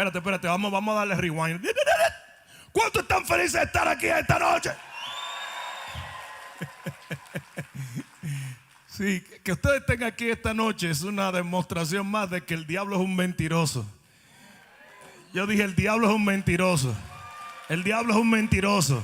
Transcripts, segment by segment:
Espérate, vamos a darle rewind. ¿Cuántos están felices de estar aquí esta noche? Sí, que ustedes estén aquí esta noche es una demostración más de que el diablo es un mentiroso. Yo dije, el diablo es un mentiroso. El diablo es un mentiroso.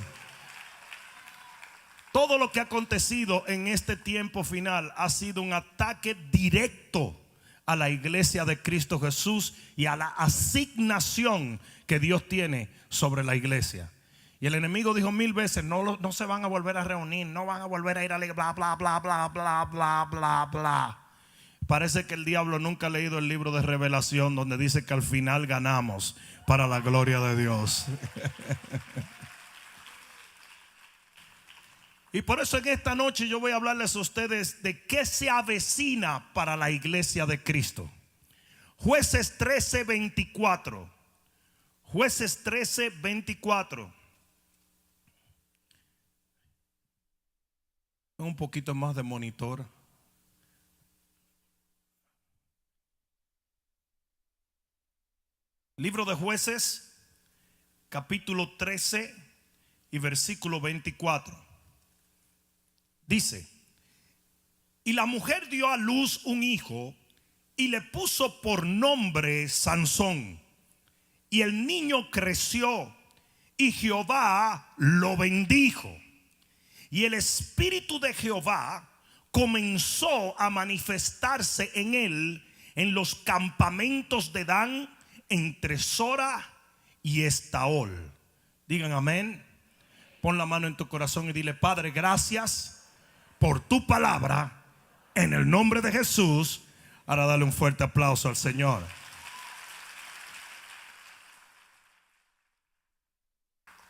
Todo lo que ha acontecido en este tiempo final ha sido un ataque directo a la iglesia de Cristo Jesús y a la asignación que Dios tiene sobre la iglesia. Y el enemigo dijo 1000 veces: no se van a volver a reunir, no van a volver a ir a la bla, bla, bla, bla, bla, bla, bla, bla. Parece que el diablo nunca ha leído el libro de Revelación, donde dice que al final ganamos para la gloria de Dios. Y por eso en esta noche yo voy a hablarles a ustedes de qué se avecina para la iglesia de Cristo. Jueces 13:24. Jueces 13:24. Un poquito más de monitor. Libro de Jueces, capítulo 13 y versículo 24. Dice: y la mujer dio a luz un hijo y le puso por nombre Sansón. Y el niño creció y Jehová lo bendijo. Y el espíritu de Jehová comenzó a manifestarse en él en los campamentos de Dan, entre Sora y Estaol. Digan amén. Pon la mano en tu corazón y dile: Padre, gracias por tu palabra, en el nombre de Jesús. Ahora dale un fuerte aplauso al Señor.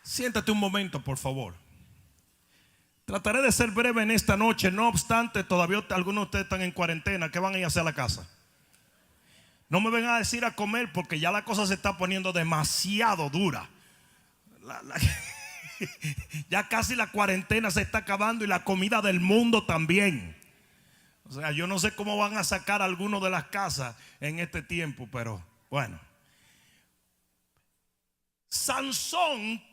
Siéntate un momento, por favor. Trataré de ser breve en esta noche. No obstante, todavía algunos de ustedes están en cuarentena. ¿Qué van a ir a hacer a la casa? No me vengan a decir a comer, porque ya la cosa se está poniendo demasiado dura. Ya casi la cuarentena se está acabando y la comida del mundo también. O sea, yo no sé cómo van a sacar a algunos de las casas en este tiempo, pero bueno. Sansón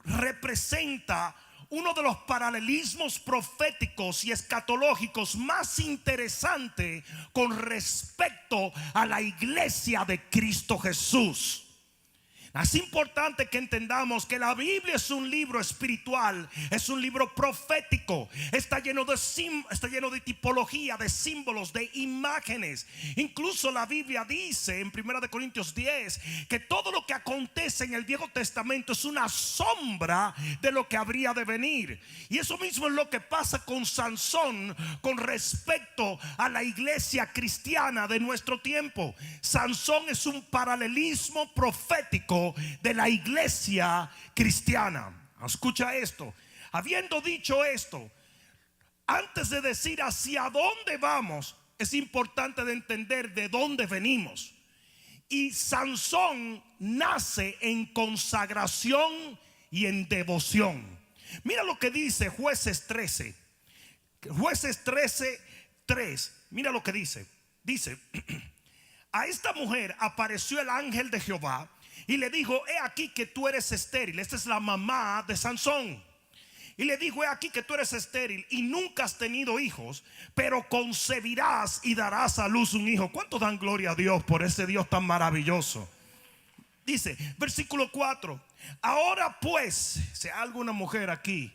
representa uno de los paralelismos proféticos y escatológicos más interesantes con respecto a la iglesia de Cristo Jesús. Es importante que entendamos que la Biblia es un libro espiritual, es un libro profético. Está lleno de tipología, de símbolos, de imágenes. Incluso la Biblia dice en 1 Corintios 10 que todo lo que acontece en el Viejo Testamento es una sombra de lo que habría de venir. Y eso mismo es lo que pasa con Sansón con respecto a la iglesia cristiana de nuestro tiempo. Sansón es un paralelismo profético de la iglesia cristiana. Escucha esto. Habiendo dicho esto, antes de decir hacia dónde vamos, es importante de entender de dónde venimos. Y Sansón nace en consagración y en devoción. Mira lo que dice Jueces 13. Jueces 13:3. Mira lo que dice. Dice: a esta mujer apareció el ángel de Jehová y le dijo: he aquí que tú eres estéril. Esta es la mamá de Sansón. Y le dijo: he aquí que tú eres estéril y nunca has tenido hijos, pero concebirás y darás a luz un hijo. ¿Cuántos dan gloria a Dios por ese Dios tan maravilloso? Dice, versículo 4: ahora pues, si hay alguna mujer aquí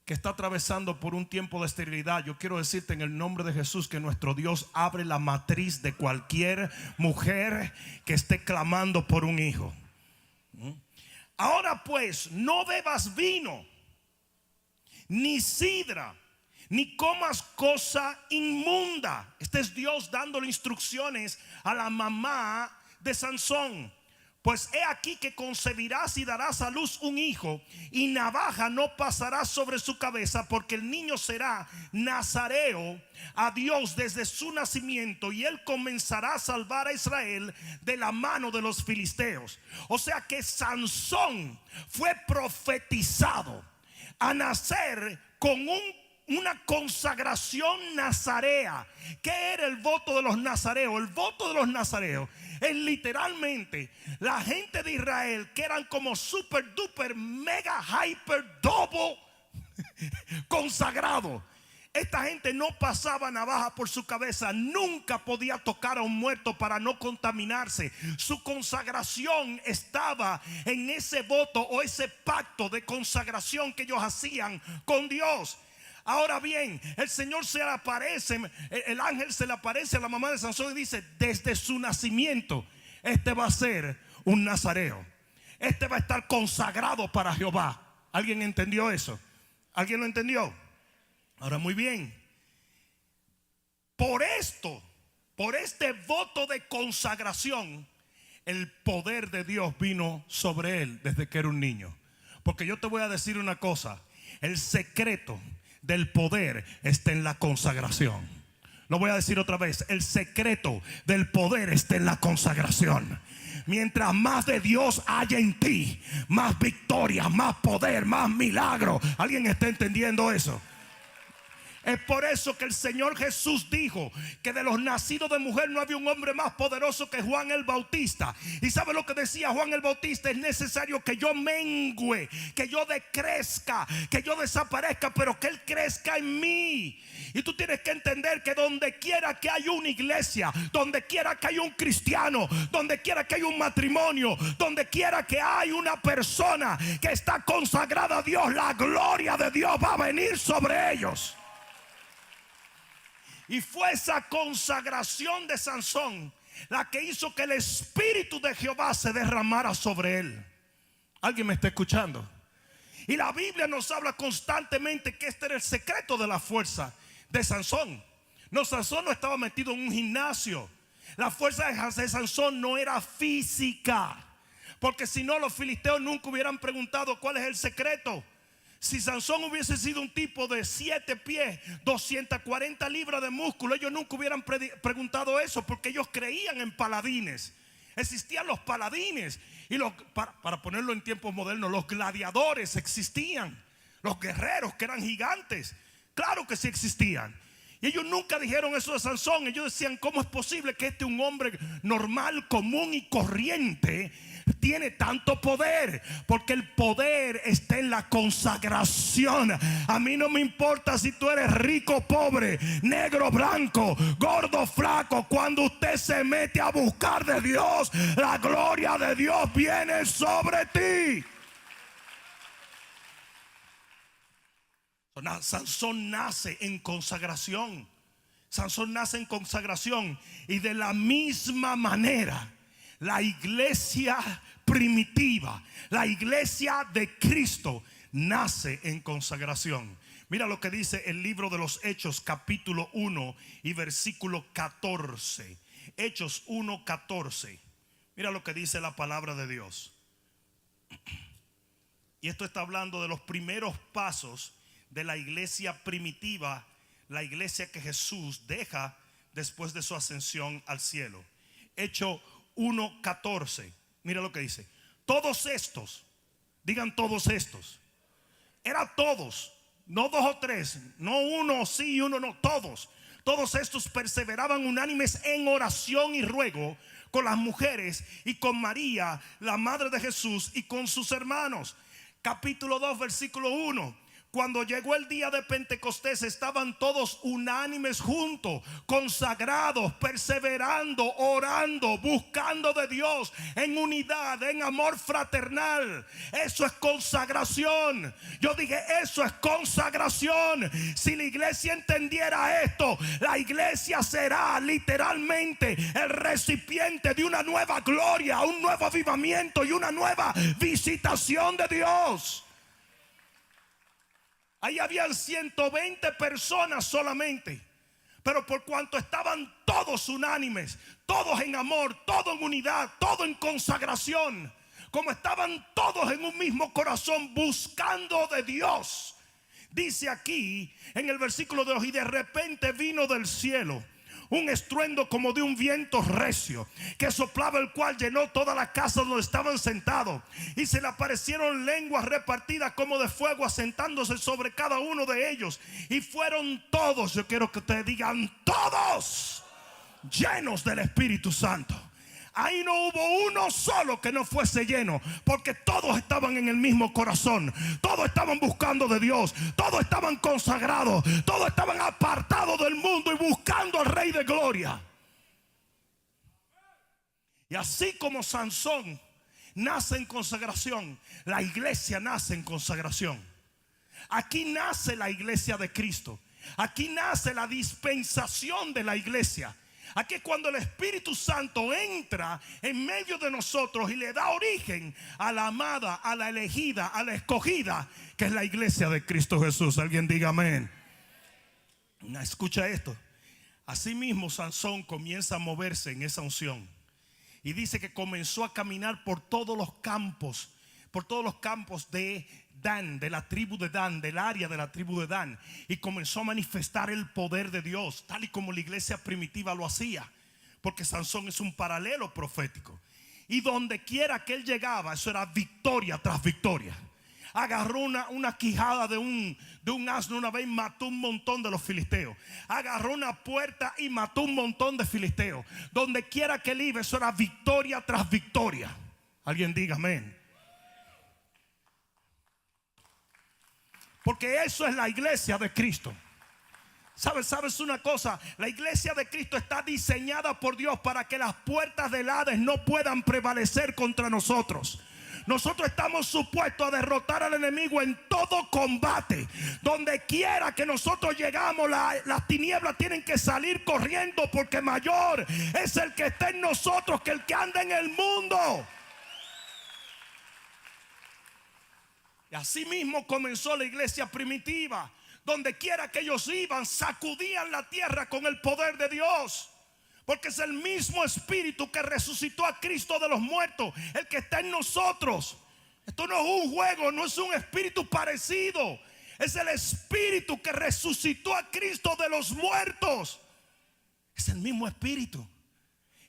que está atravesando por un tiempo de esterilidad, yo quiero decirte en el nombre de Jesús que nuestro Dios abre la matriz de cualquier mujer que esté clamando por un hijo. Ahora pues, no bebas vino, ni sidra, ni comas cosa inmunda. Este es Dios dándole instrucciones a la mamá de Sansón. Pues he aquí que concebirás y darás a luz un hijo, y navaja no pasará sobre su cabeza, porque el niño será nazareo a Dios desde su nacimiento, y él comenzará a salvar a Israel de la mano de los filisteos. O sea que Sansón fue profetizado a nacer con una consagración nazarea. ¿Qué era el voto de los nazareos? El voto de los nazareos es literalmente la gente de Israel, que eran como super duper mega hyper double consagrado. Esta gente no pasaba navaja por su cabeza, nunca podía tocar a un muerto para no contaminarse. Su consagración estaba en ese voto o ese pacto de consagración que ellos hacían con Dios. Ahora bien, el Señor se le aparece, el ángel se le aparece a la mamá de Sansón y dice: desde su nacimiento este va a ser un nazareo, este va a estar consagrado para Jehová. ¿Alguien entendió eso? ¿Alguien lo entendió? Ahora, muy bien, por esto, por este voto de consagración, el poder de Dios vino sobre él desde que era un niño. Porque yo te voy a decir una cosa: el secreto del poder está en la consagración. Lo voy a decir otra vez: el secreto del poder está en la consagración. Mientras más de Dios haya en ti, más victoria, más poder, más milagro. ¿Alguien está entendiendo eso? Es por eso que el Señor Jesús dijo que de los nacidos de mujer no había un hombre más poderoso que Juan el Bautista. ¿Y sabe lo que decía Juan el Bautista? Es necesario que yo mengüe, que yo decrezca, que yo desaparezca, pero que Él crezca en mí. Y tú tienes que entender que donde quiera que haya una iglesia, donde quiera que haya un cristiano, donde quiera que haya un matrimonio, donde quiera que haya una persona que está consagrada a Dios, la gloria de Dios va a venir sobre ellos. Y fue esa consagración de Sansón la que hizo que el Espíritu de Jehová se derramara sobre él. ¿Alguien me está escuchando? Y la Biblia nos habla constantemente que este era el secreto de la fuerza de Sansón. No, Sansón no estaba metido en un gimnasio. La fuerza de Sansón no era física, porque si no, los filisteos nunca hubieran preguntado cuál es el secreto. Si Sansón hubiese sido un tipo de 7 pies, 240 libras de músculo, ellos nunca hubieran preguntado eso, porque ellos creían en paladines. Existían los paladines. Y para ponerlo en tiempos modernos, los gladiadores existían. Los guerreros que eran gigantes, claro que sí existían. Y ellos nunca dijeron eso de Sansón. Ellos decían: ¿cómo es posible que un hombre normal, común y corriente tiene tanto poder? Porque el poder está en la consagración. A mí no me importa si tú eres rico, pobre, negro, blanco, gordo, flaco. Cuando usted se mete a buscar de Dios, la gloria de Dios viene sobre ti. Sansón nace en consagración. Sansón nace en consagración. Y de la misma manera, la iglesia primitiva, la iglesia de Cristo, nace en consagración. Mira lo que dice el libro de los Hechos, capítulo 1 y versículo 14. Hechos 1:14. Mira lo que dice la palabra de Dios. Y esto está hablando de los primeros pasos de la iglesia primitiva, la iglesia que Jesús deja después de su ascensión al cielo. Hechos 1:14. Mira lo que dice: todos estos, digan todos estos, eran todos, no 2 o 3, no uno sí y uno no, todos. Todos estos perseveraban unánimes en oración y ruego con las mujeres y con María, la madre de Jesús, y con sus hermanos. Capítulo 2, versículo 1. Cuando llegó el día de Pentecostés, estaban todos unánimes juntos, consagrados, perseverando, orando, buscando de Dios en unidad, en amor fraternal. Eso es consagración. Yo dije, eso es consagración. Si la iglesia entendiera esto, la iglesia será literalmente el recipiente de una nueva gloria, un nuevo avivamiento y una nueva visitación de Dios. Ahí habían 120 personas solamente. Pero por cuanto estaban todos unánimes, todos en amor, todos en unidad, todos en consagración, como estaban todos en un mismo corazón buscando de Dios, dice aquí en el versículo 2: y de repente vino del cielo un estruendo como de un viento recio que soplaba, el cual llenó toda la casa donde estaban sentados, y se le aparecieron lenguas repartidas como de fuego, asentándose sobre cada uno de ellos, y fueron todos, yo quiero que ustedes digan todos, llenos del Espíritu Santo. Ahí no hubo uno solo que no fuese lleno, porque todos estaban en el mismo corazón, todos estaban buscando de Dios, todos estaban consagrados, todos estaban apartados del mundo y buscando al Rey de Gloria. Y así como Sansón nace en consagración, la iglesia nace en consagración. Aquí nace la iglesia de Cristo. Aquí nace la dispensación de la iglesia. Aquí es cuando el Espíritu Santo entra en medio de nosotros y le da origen a la amada, a la elegida, a la escogida, que es la iglesia de Cristo Jesús. Alguien diga amén. Escucha esto. Asimismo, Sansón comienza a moverse en esa unción. Y dice que comenzó a caminar por todos los campos de Dan, de la tribu de Dan, del área de la tribu de Dan, y comenzó a manifestar el poder de Dios, tal y como la iglesia primitiva lo hacía, porque Sansón es un paralelo profético. Y donde quiera que él llegaba, eso era victoria tras victoria. Agarró una quijada de un asno una vez y mató un montón de los filisteos. Agarró una puerta y mató un montón de filisteos. Donde quiera que él iba, eso era victoria tras victoria. Alguien diga amén. Porque eso es la iglesia de Cristo. ¿Sabes una cosa? La iglesia de Cristo está diseñada por Dios para que las puertas del Hades no puedan prevalecer contra nosotros. Nosotros estamos supuestos a derrotar al enemigo en todo combate. Donde quiera que nosotros llegamos, las tinieblas tienen que salir corriendo, porque mayor es el que está en nosotros que el que anda en el mundo. Y así mismo comenzó la iglesia primitiva. Donde quiera que ellos iban, sacudían la tierra con el poder de Dios. Porque es el mismo Espíritu que resucitó a Cristo de los muertos, el que está en nosotros. Esto no es un juego, no es un espíritu parecido. Es el Espíritu que resucitó a Cristo de los muertos. Es el mismo Espíritu.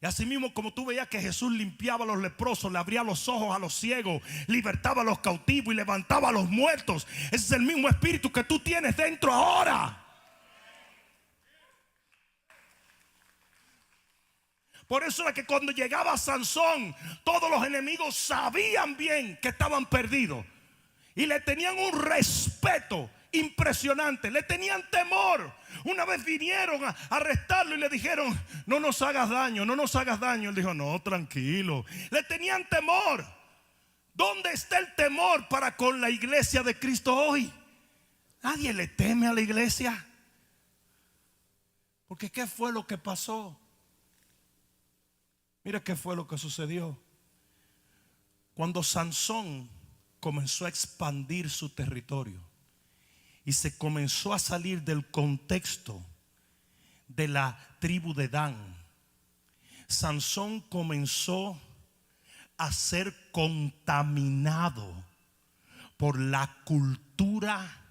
Y así mismo como tú veías que Jesús limpiaba a los leprosos, le abría los ojos a los ciegos, libertaba a los cautivos y levantaba a los muertos. Ese es el mismo Espíritu que tú tienes dentro ahora. Por eso era que cuando llegaba Sansón, todos los enemigos sabían bien que estaban perdidos y le tenían un respeto impresionante, le tenían temor. Una vez vinieron a arrestarlo y le dijeron: no nos hagas daño, no nos hagas daño. Él dijo: no, tranquilo. Le tenían temor. ¿Dónde está el temor para con la iglesia de Cristo hoy? Nadie le teme a la iglesia. Porque ¿qué fue lo que pasó? Mira qué fue lo que sucedió. Cuando Sansón comenzó a expandir su territorio y se comenzó a salir del contexto de la tribu de Dan, Sansón comenzó a ser contaminado por la cultura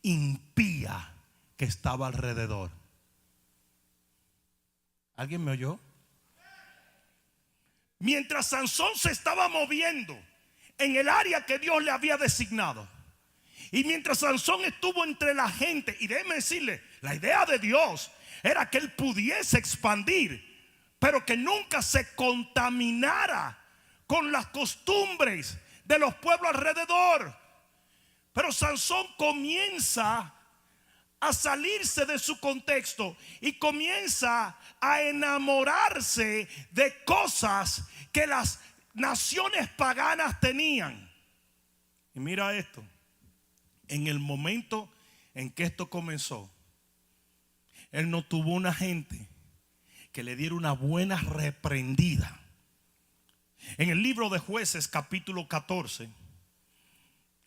impía que estaba alrededor. ¿Alguien me oyó? Mientras Sansón se estaba moviendo en el área que Dios le había designado, y mientras Sansón estuvo entre la gente, y déjeme decirle, la idea de Dios era que él pudiese expandir, pero que nunca se contaminara con las costumbres de los pueblos alrededor. Pero Sansón comienza a salirse de su contexto y comienza a enamorarse de cosas que las naciones paganas tenían. Y mira esto: en el momento en que esto comenzó, él no tuvo una gente que le diera una buena reprendida. En el libro de Jueces capítulo 14,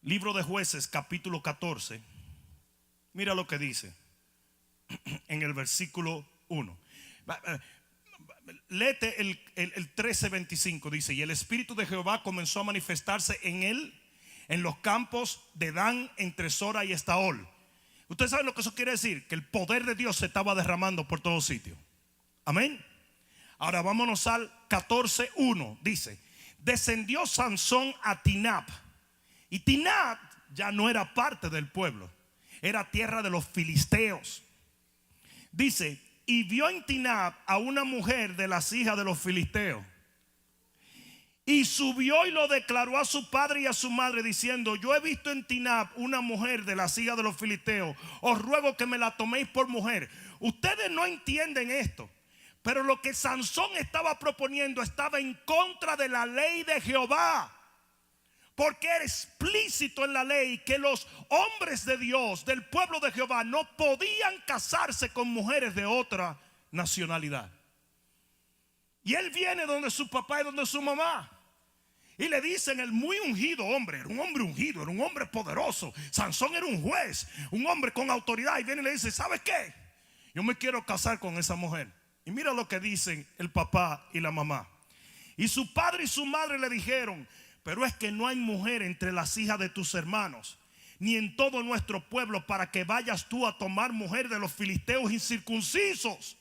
libro de Jueces capítulo 14, mira lo que dice en el versículo 1. Léete el 13:25. Dice: y el Espíritu de Jehová comenzó a manifestarse en él en los campos de Dan, entre Sora y Estaol. Ustedes saben lo que eso quiere decir: que el poder de Dios se estaba derramando por todos sitios. Amén. Ahora vámonos al 14:1. Dice: descendió Sansón a Tinab. Y Tinab ya no era parte del pueblo, era tierra de los filisteos. Dice: y vio en Tinab a una mujer de las hijas de los filisteos. Y subió y lo declaró a su padre y a su madre, diciendo: yo he visto en Tinab una mujer de las hijas de los filisteos. Os ruego que me la toméis por mujer. Ustedes no entienden esto, pero lo que Sansón estaba proponiendo estaba en contra de la ley de Jehová. Porque era explícito en la ley que los hombres de Dios, del pueblo de Jehová, no podían casarse con mujeres de otra nacionalidad. Y él viene donde su papá y donde su mamá, y le dicen: el muy ungido hombre, era un hombre ungido, era un hombre poderoso. Sansón era un juez, un hombre con autoridad. Y viene y le dice: ¿sabes qué? Yo me quiero casar con esa mujer. Y mira lo que dicen el papá y la mamá. Y su padre y su madre le dijeron: pero es que no hay mujer entre las hijas de tus hermanos, ni en todo nuestro pueblo, para que vayas tú a tomar mujer de los filisteos incircuncisos.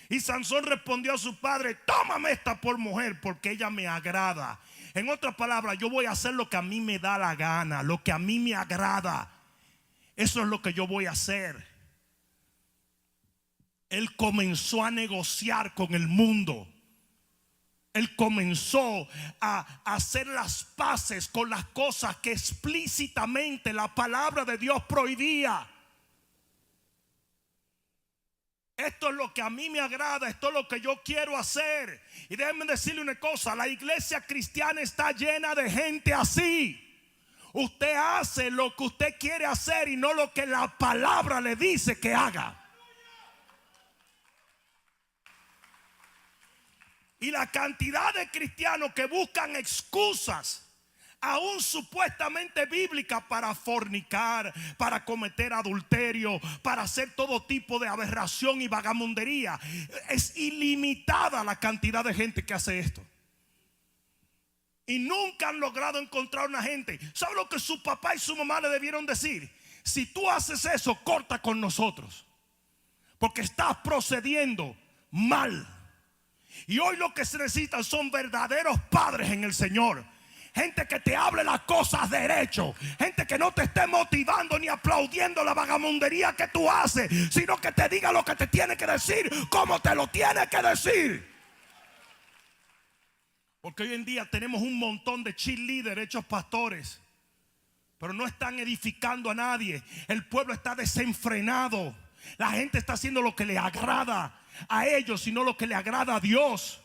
Y Sansón respondió a su padre: tómame esta por mujer, porque ella me agrada. En otras palabras, yo voy a hacer lo que a mí me da la gana, lo que a mí me agrada. Eso es lo que yo voy a hacer. Él comenzó a negociar con el mundo. Él comenzó a hacer las paces con las cosas que explícitamente la palabra de Dios prohibía. Esto es lo que a mí me agrada, esto es lo que yo quiero hacer. Y déjenme decirle una cosa: la iglesia cristiana está llena de gente así. Usted hace lo que usted quiere hacer y no lo que la palabra le dice que haga. Y la cantidad de cristianos que buscan excusas, aún supuestamente bíblicas, para fornicar, para cometer adulterio, para hacer todo tipo de aberración y vagamundería. Es ilimitada la cantidad de gente que hace esto. Y nunca han logrado encontrar una gente. ¿Sabe lo que su papá y su mamá le debieron decir? Si tú haces eso, corta con nosotros, porque estás procediendo mal. Y hoy lo que se necesitan son verdaderos padres en el Señor. Gente que te hable las cosas derecho. Gente que no te esté motivando ni aplaudiendo la vagamundería que tú haces, sino que te diga lo que te tiene que decir, como te lo tiene que decir. Porque hoy en día tenemos un montón de cheerleaders hechos pastores, pero no están edificando a nadie. El pueblo está desenfrenado. La gente está haciendo lo que le agrada a ellos, sino lo que le agrada a Dios.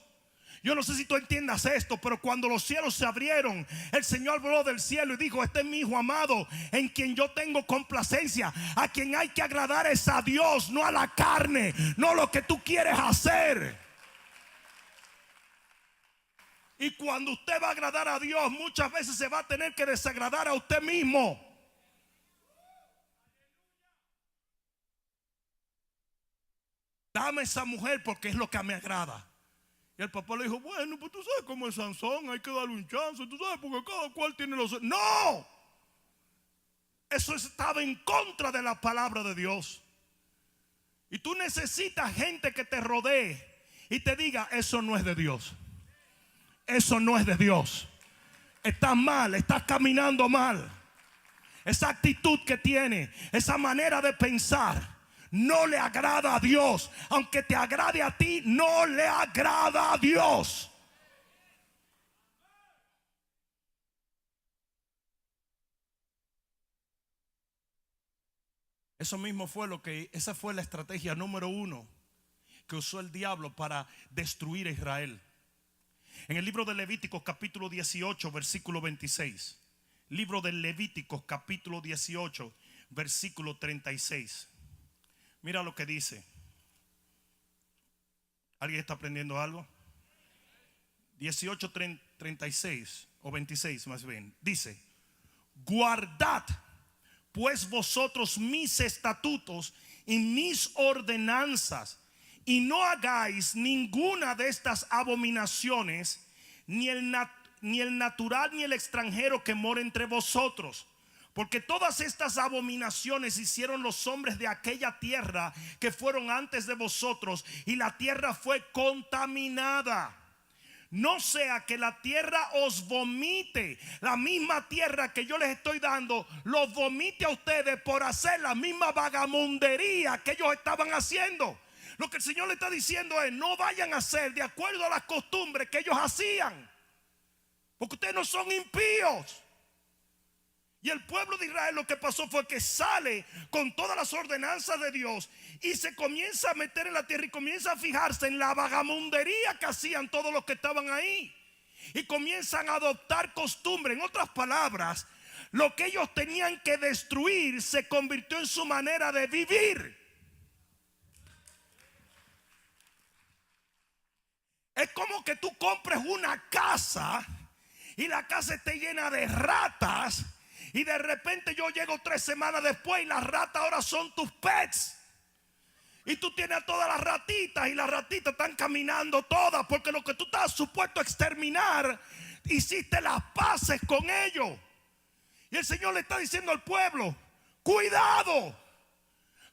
Yo no sé si tú entiendas esto, pero cuando los cielos se abrieron, el Señor habló del cielo y dijo: este es mi hijo amado, en quien yo tengo complacencia. A quien hay que agradar es a Dios, no a la carne, no lo que tú quieres hacer. Y cuando usted va a agradar a Dios, muchas veces se va a tener que desagradar a usted mismo. Dame esa mujer porque es lo que me agrada. Y el papá le dijo: bueno, pues tú sabes cómo es Sansón, hay que darle un chance, tú sabes, porque cada cual tiene los... No, eso estaba en contra de la palabra de Dios. Y tú necesitas gente que te rodee y te diga: eso no es de Dios, eso no es de Dios, estás mal, estás caminando mal. Esa actitud que tiene, esa manera de pensar, no le agrada a Dios. Aunque te agrade a ti, no le agrada a Dios. Eso mismo fue esa fue la estrategia número 1 que usó el diablo para destruir a Israel. En el libro de Levíticos capítulo 18 versículo 26. Libro de Levíticos capítulo 18 versículo 36. Mira lo que dice. ¿Alguien está aprendiendo algo? 18:36 o 26 más bien. Dice: guardad pues vosotros mis estatutos y mis ordenanzas, y no hagáis ninguna de estas abominaciones, ni el natural ni el extranjero que mora entre vosotros. Porque todas estas abominaciones hicieron los hombres de aquella tierra que fueron antes de vosotros, y la tierra fue contaminada. No sea que la tierra os vomite, la misma tierra que yo les estoy dando, los vomite a ustedes por hacer la misma vagamundería que ellos estaban haciendo. Lo que el Señor le está diciendo es: no vayan a hacer de acuerdo a las costumbres que ellos hacían. porque ustedes no son impíos. Y el pueblo de Israel lo que pasó fue que sale con todas las ordenanzas de Dios y se comienza a meter en la tierra y comienza a fijarse en la vagamundería que hacían todos los que estaban ahí. Y comienzan a adoptar costumbre. En otras palabras, lo que ellos tenían que destruir se convirtió en su manera de vivir. Es como que tú compres una casa y la casa esté llena de ratas y de repente yo llego 3 semanas después y las ratas ahora son tus pets. Y tú tienes a todas las ratitas y las ratitas están caminando todas porque lo que tú estabas supuesto a exterminar, hiciste las paces con ellos. Y el Señor le está diciendo al pueblo: cuidado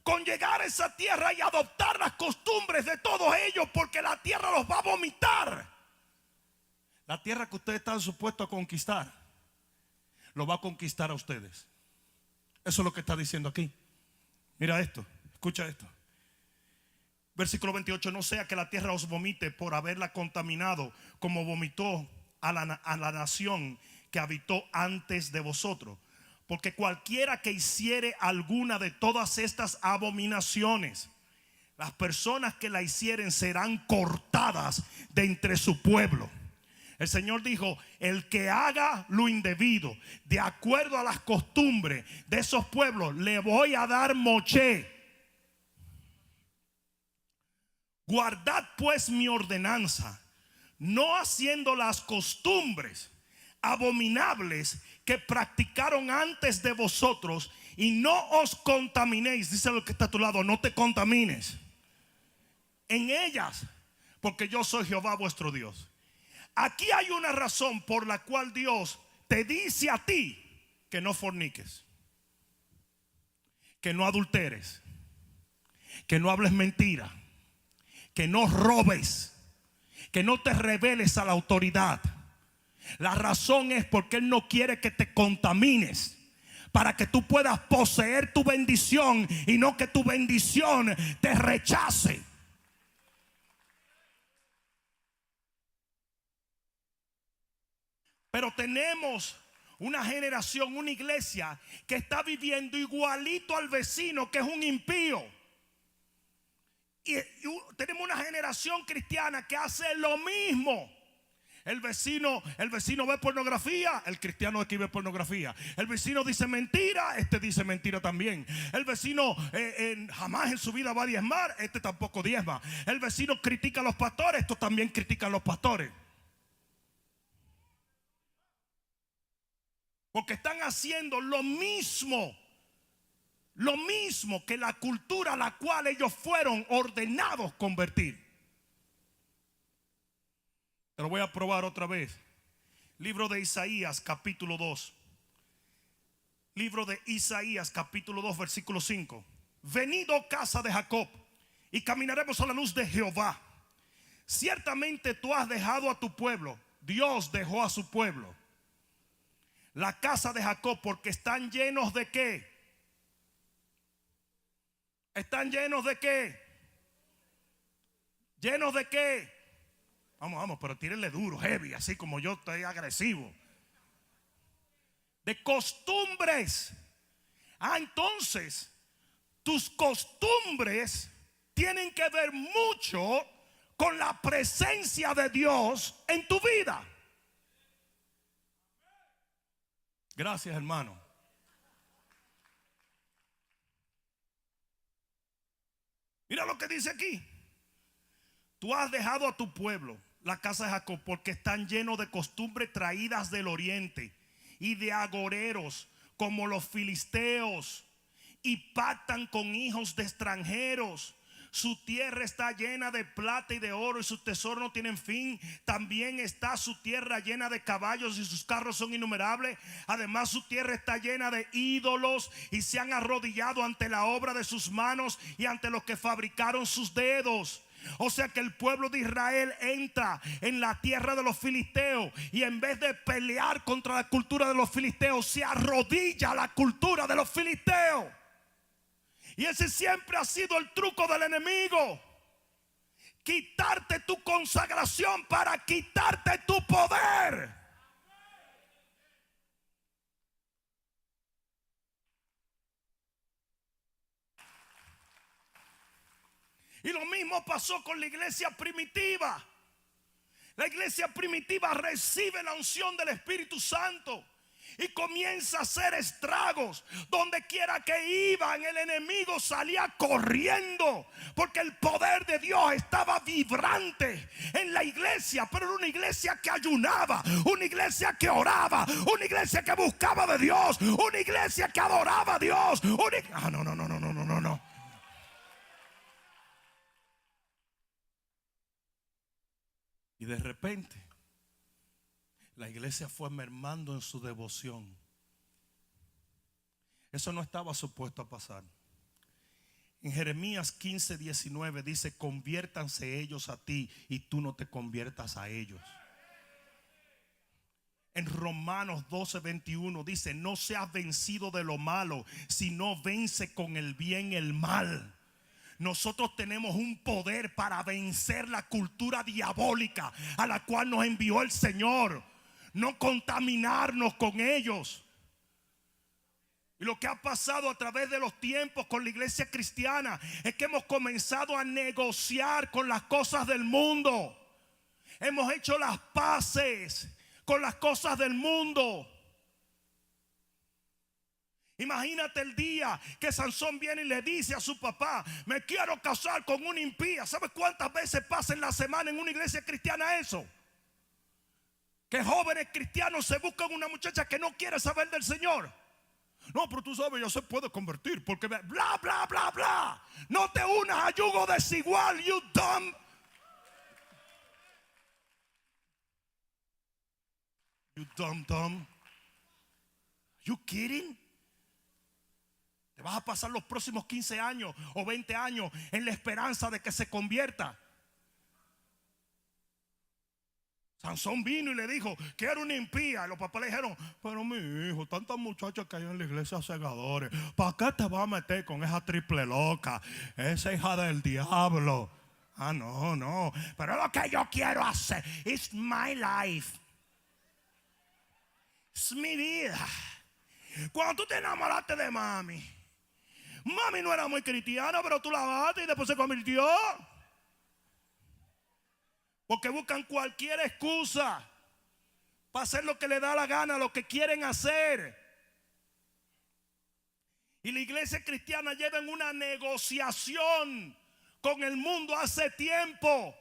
con llegar a esa tierra y adoptar las costumbres de todos ellos, porque la tierra los va a vomitar. La tierra que ustedes están supuestos a conquistar, lo va a conquistar a ustedes. Eso es lo que está diciendo aquí. Mira esto, escucha esto. Versículo 28: no sea que la tierra os vomite por haberla contaminado, como vomitó a la nación que habitó antes de vosotros. Porque cualquiera que hiciere alguna de todas estas abominaciones, las personas que la hicieren serán cortadas de entre su pueblo. El Señor dijo: el que haga lo indebido de acuerdo a las costumbres de esos pueblos, le voy a dar moché. Guardad pues mi ordenanza, no haciendo las costumbres abominables que practicaron antes de vosotros, y no os contaminéis. Dice lo que está a tu lado: no te contamines en ellas, porque yo soy Jehová vuestro Dios. Aquí hay una razón por la cual Dios te dice a ti que no forniques, que no adulteres, que no hables mentira, que no robes, que no te rebeles a la autoridad. La razón es porque Él no quiere que te contamines, para que tú puedas poseer tu bendición y no que tu bendición te rechace. Pero tenemos una generación, una iglesia que está viviendo igualito al vecino, que es un impío. Y tenemos una generación cristiana que hace lo mismo. El vecino ve pornografía, el cristiano aquí ve pornografía. El vecino dice mentira, este dice mentira también. El vecino jamás en su vida va a diezmar, este tampoco diezma. El vecino critica a los pastores, estos también critican a los pastores. Porque están haciendo lo mismo que la cultura a la cual ellos fueron ordenados convertir. Te lo voy a probar otra vez. Libro de Isaías capítulo 2. Libro de Isaías capítulo 2 versículo 5. Venid, oh casa de Jacob, y caminaremos a la luz de Jehová. Ciertamente tú has dejado a tu pueblo. Dios dejó a su pueblo, la casa de Jacob, porque están llenos de ¿qué? ¿Están llenos de qué? ¿Llenos de qué? Vamos, pero tírenle duro, heavy, así como yo estoy agresivo. De costumbres. Entonces, tus costumbres tienen que ver mucho con la presencia de Dios en tu vida. Gracias, hermano. Mira lo que dice aquí. Tú has dejado a tu pueblo, la casa de Jacob, porque están llenos de costumbres traídas del oriente y de agoreros como los filisteos, y pactan con hijos de extranjeros. Su tierra está llena de plata y de oro, y sus tesoros no tienen fin. También está su tierra llena de caballos, y sus carros son innumerables. Además, su tierra está llena de ídolos, y se han arrodillado ante la obra de sus manos y ante los que fabricaron sus dedos. O sea que el pueblo de Israel entra en la tierra de los filisteos, y en vez de pelear contra la cultura de los filisteos, se arrodilla a la cultura de los filisteos. Y ese siempre ha sido el truco del enemigo: quitarte tu consagración para quitarte tu poder. Y lo mismo pasó con la iglesia primitiva. La iglesia primitiva recibe la unción del Espíritu Santo y comienza a hacer estragos. Donde quiera que iban, el enemigo salía corriendo, porque el poder de Dios estaba vibrante en la iglesia. Pero era una iglesia que ayunaba, una iglesia que oraba, una iglesia que buscaba de Dios, una iglesia que adoraba a Dios. No. Y de repente la iglesia fue mermando en su devoción. Eso no estaba supuesto a pasar. En Jeremías 15:19 dice: conviértanse ellos a ti y tú no te conviertas a ellos. En Romanos 12:21 dice: no seas vencido de lo malo, sino vence con el bien el mal. Nosotros tenemos un poder para vencer la cultura diabólica a la cual nos envió el Señor. No contaminarnos con ellos. Y lo que ha pasado a través de los tiempos con la iglesia cristiana es que hemos comenzado a negociar con las cosas del mundo. Hemos hecho las paces con las cosas del mundo. Imagínate el día que Sansón viene y le dice a su papá: me quiero casar con una impía. ¿Sabes cuántas veces pasa en la semana en una iglesia cristiana eso? Que jóvenes cristianos se buscan una muchacha que no quiere saber del Señor. No, pero tú sabes, ya se puede convertir, porque bla, bla, bla, bla. No te unas a yugo desigual, you dumb. You dumb. You kidding? Te vas a pasar los próximos 15 años o 20 años en la esperanza de que se convierta. Sansón vino y le dijo que era una impía. Y los papás le dijeron: pero mi hijo, tantas muchachas que hay en la iglesia segadores, ¿para qué te vas a meter con esa triple loca, esa hija del diablo? No, pero lo que yo quiero hacer, it's my life, es mi vida. Cuando tú te enamoraste de mami no era muy cristiana, pero tú la amaste y después se convirtió. Porque buscan cualquier excusa para hacer lo que le da la gana, lo que quieren hacer. Y la iglesia cristiana lleva en una negociación con el mundo hace tiempo.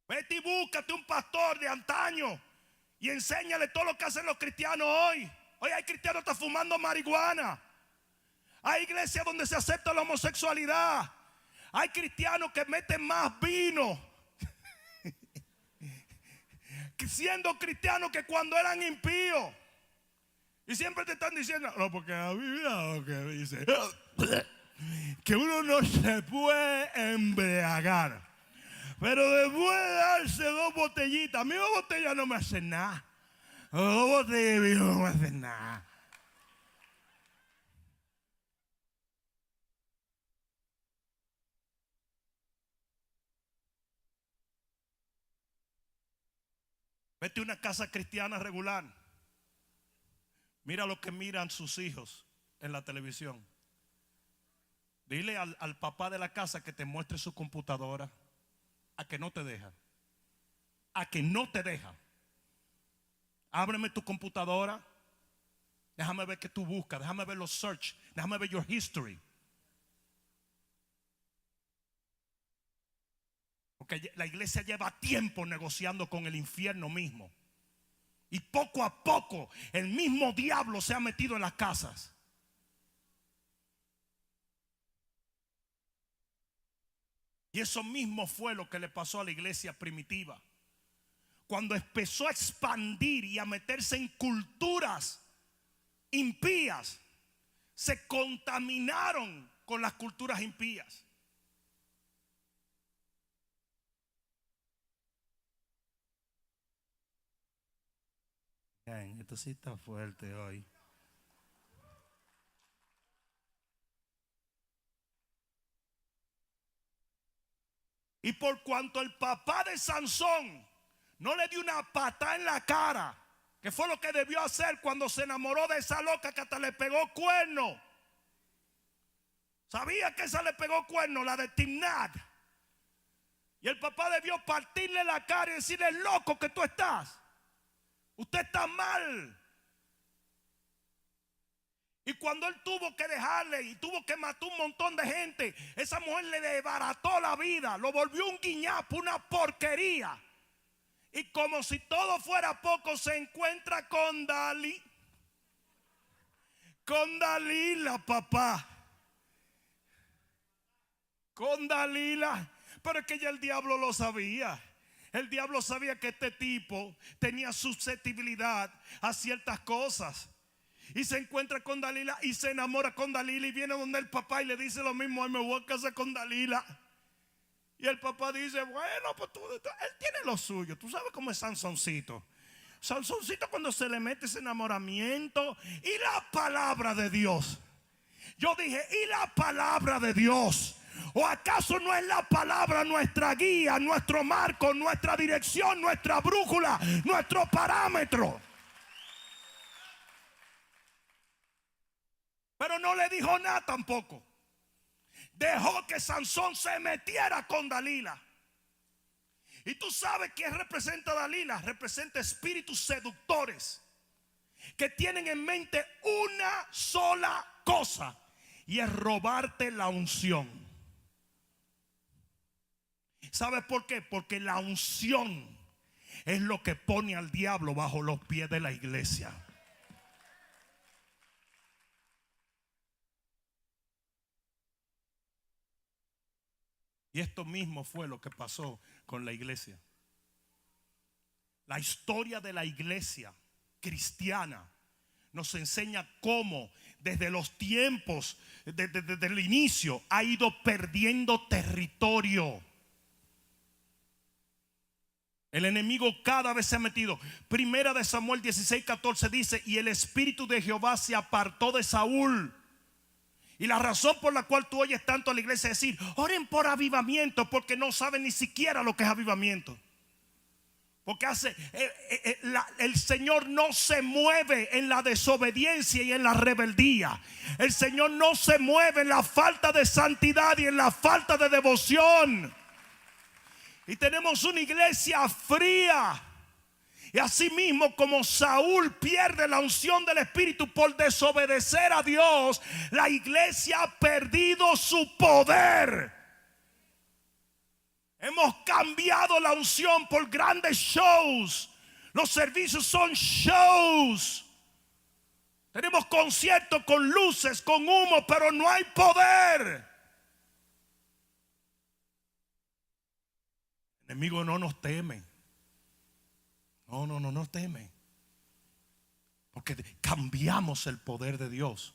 Vete y búscate un pastor de antaño y enséñale todo lo que hacen los cristianos hoy. Hoy hay cristianos que están fumando marihuana. Hay iglesias donde se acepta la homosexualidad. Hay cristianos que meten más vino siendo cristianos que cuando eran impíos. Y siempre te están diciendo: no, porque la Biblia lo que dice que uno no se puede embriagar, pero después de darse 2 botellitas, a mí 2 botellas no me hacen nada. 2 botellas de vino no me hacen nada. Vete a una casa cristiana regular. Mira lo que miran sus hijos en la televisión. Dile al papá de la casa que te muestre su computadora. A que no te deja. A que no te deja. Ábreme tu computadora. Déjame ver qué tú buscas. Déjame ver los search. Déjame ver your history. Porque la iglesia lleva tiempo negociando con el infierno mismo. Y poco a poco el mismo diablo se ha metido en las casas. Y eso mismo fue lo que le pasó a la iglesia primitiva. Cuando empezó a expandir y a meterse en culturas impías, se contaminaron con las culturas impías. Esto sí está fuerte hoy. Y por cuanto el papá de Sansón no le dio una patada en la cara, que fue lo que debió hacer cuando se enamoró de esa loca que hasta le pegó cuerno, Sabía que esa le pegó cuerno, la de Timnat. Y el papá debió partirle la cara y decirle: loco que tú estás. Usted está mal. Y cuando él tuvo que dejarle y tuvo que matar un montón de gente, esa mujer le desbarató la vida, lo volvió un guiñapo, una porquería. Y como si todo fuera poco, se encuentra con Dalila, papá. Con Dalila. Pero es que ya el diablo lo sabía. El diablo sabía que este tipo tenía susceptibilidad a ciertas cosas. Y se encuentra con Dalila y se enamora con Dalila. Y viene donde el papá y le dice lo mismo: ay, me voy a casar con Dalila. Y el papá dice: bueno, pues él tiene lo suyo. Tú sabes cómo es Sansoncito. Sansoncito, cuando se le mete ese enamoramiento. Y la palabra de Dios. Yo dije: ¿y la palabra de Dios? ¿O acaso no es la palabra nuestra guía, nuestro marco, nuestra dirección, nuestra brújula, nuestro parámetro? Pero no le dijo nada tampoco. Dejó que Sansón se metiera con Dalila. Y tú sabes qué representa Dalila. Representa espíritus seductores que tienen en mente una sola cosa, y es robarte la unción. ¿Sabes por qué? Porque la unción es lo que pone al diablo bajo los pies de la iglesia. Y esto mismo fue lo que pasó con la iglesia. La historia de la iglesia cristiana nos enseña cómo desde los tiempos, desde el inicio, ha ido perdiendo territorio. El enemigo cada vez se ha metido. Primera de Samuel 16:14 dice: y el espíritu de Jehová se apartó de Saúl. Y la razón por la cual tú oyes tanto a la iglesia decir: oren por avivamiento, porque no saben ni siquiera lo que es avivamiento. Porque el Señor no se mueve en la desobediencia y en la rebeldía. El Señor no se mueve en la falta de santidad y en la falta de devoción. Y tenemos una iglesia fría. Y así mismo como Saúl pierde la unción del Espíritu por desobedecer a Dios, la iglesia ha perdido su poder. Hemos cambiado la unción por grandes shows. Los servicios son shows. Tenemos conciertos con luces, con humo, pero no hay poder. El enemigo no nos teme. No nos teme. Porque cambiamos el poder de Dios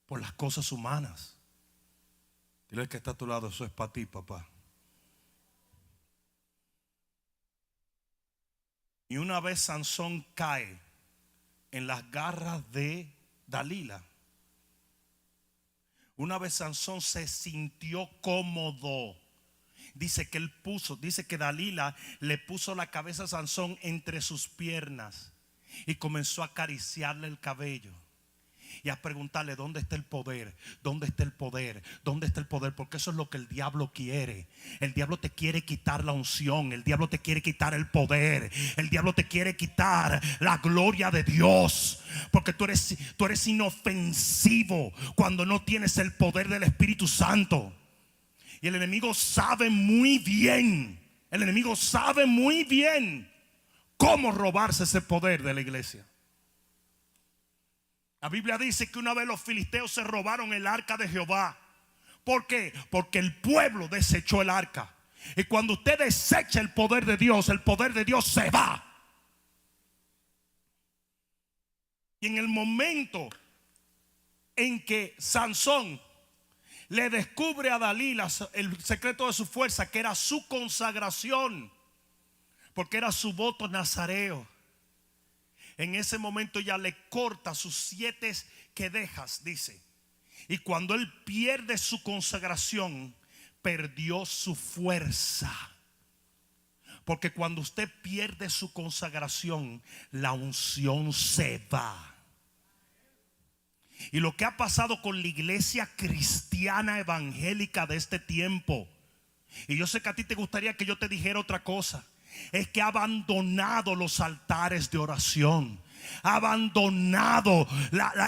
por las cosas humanas. Dile al que está a tu lado: eso es para ti, papá. Y una vez Sansón cae en las garras de Dalila, una vez Sansón se sintió cómodo. Dice que Dalila le puso la cabeza a Sansón entre sus piernas y comenzó a acariciarle el cabello y a preguntarle: ¿dónde está el poder? ¿Dónde está el poder? ¿Dónde está el poder? Porque eso es lo que el diablo quiere. El diablo te quiere quitar la unción. El diablo te quiere quitar el poder. El diablo te quiere quitar la gloria de Dios. Porque tú eres inofensivo cuando no tienes el poder del Espíritu Santo. Y el enemigo sabe muy bien. El enemigo sabe muy bien cómo robarse ese poder de la iglesia. La Biblia dice que una vez los filisteos se robaron el arca de Jehová. ¿Por qué? Porque el pueblo desechó el arca. Y cuando usted desecha el poder de Dios se va. Y en el momento en que Sansón le descubre a Dalila el secreto de su fuerza, que era su consagración, porque era su voto nazareo, en ese momento ya le corta sus 7 quedejas, dice. Y cuando él pierde su consagración, perdió su fuerza. Porque cuando usted pierde su consagración, la unción se va. Y lo que ha pasado con la iglesia cristiana evangélica de este tiempo, y yo sé que a ti te gustaría que yo te dijera otra cosa, es que ha abandonado los altares de oración, ha abandonado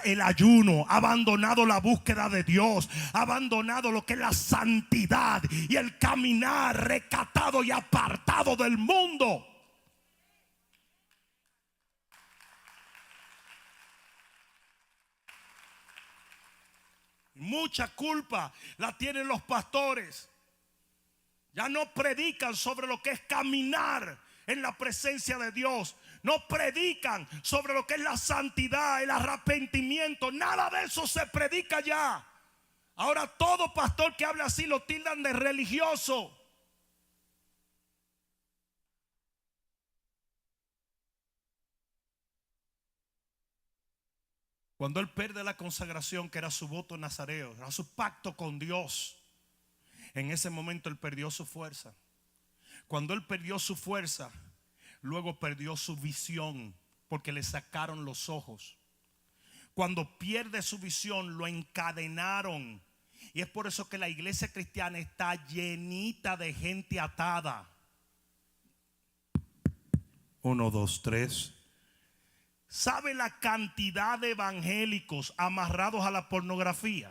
el ayuno, ha abandonado la búsqueda de Dios, ha abandonado lo que es la santidad y el caminar recatado y apartado del mundo. Mucha culpa la tienen los pastores. Ya no predican sobre lo que es caminar en la presencia de Dios. No predican sobre lo que es la santidad, el arrepentimiento. Nada de eso se predica ya. Ahora todo pastor que habla así lo tildan de religioso. Cuando él pierde la consagración, que era su voto nazareo, era su pacto con Dios, en ese momento él perdió su fuerza. Cuando él perdió su fuerza, luego perdió su visión, porque le sacaron los ojos. Cuando pierde su visión, lo encadenaron. Y es por eso que la iglesia cristiana está llenita de gente atada. 1, 2, 3. ¿Sabe la cantidad de evangélicos amarrados a la pornografía,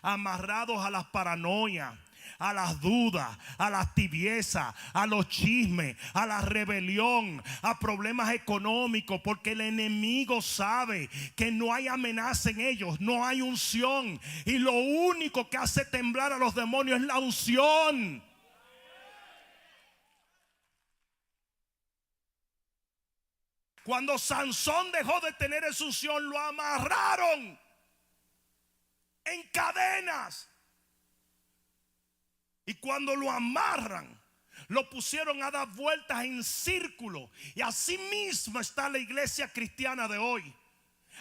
amarrados a las paranoias, a las dudas, a las tibiezas, a los chismes, a la rebelión, a problemas económicos? Porque el enemigo sabe que no hay amenaza en ellos, no hay unción, y lo único que hace temblar a los demonios es la unción. Cuando Sansón dejó de tener esa unción, lo amarraron en cadenas. Y cuando lo amarran, lo pusieron a dar vueltas en círculo. Y así mismo está la iglesia cristiana de hoy,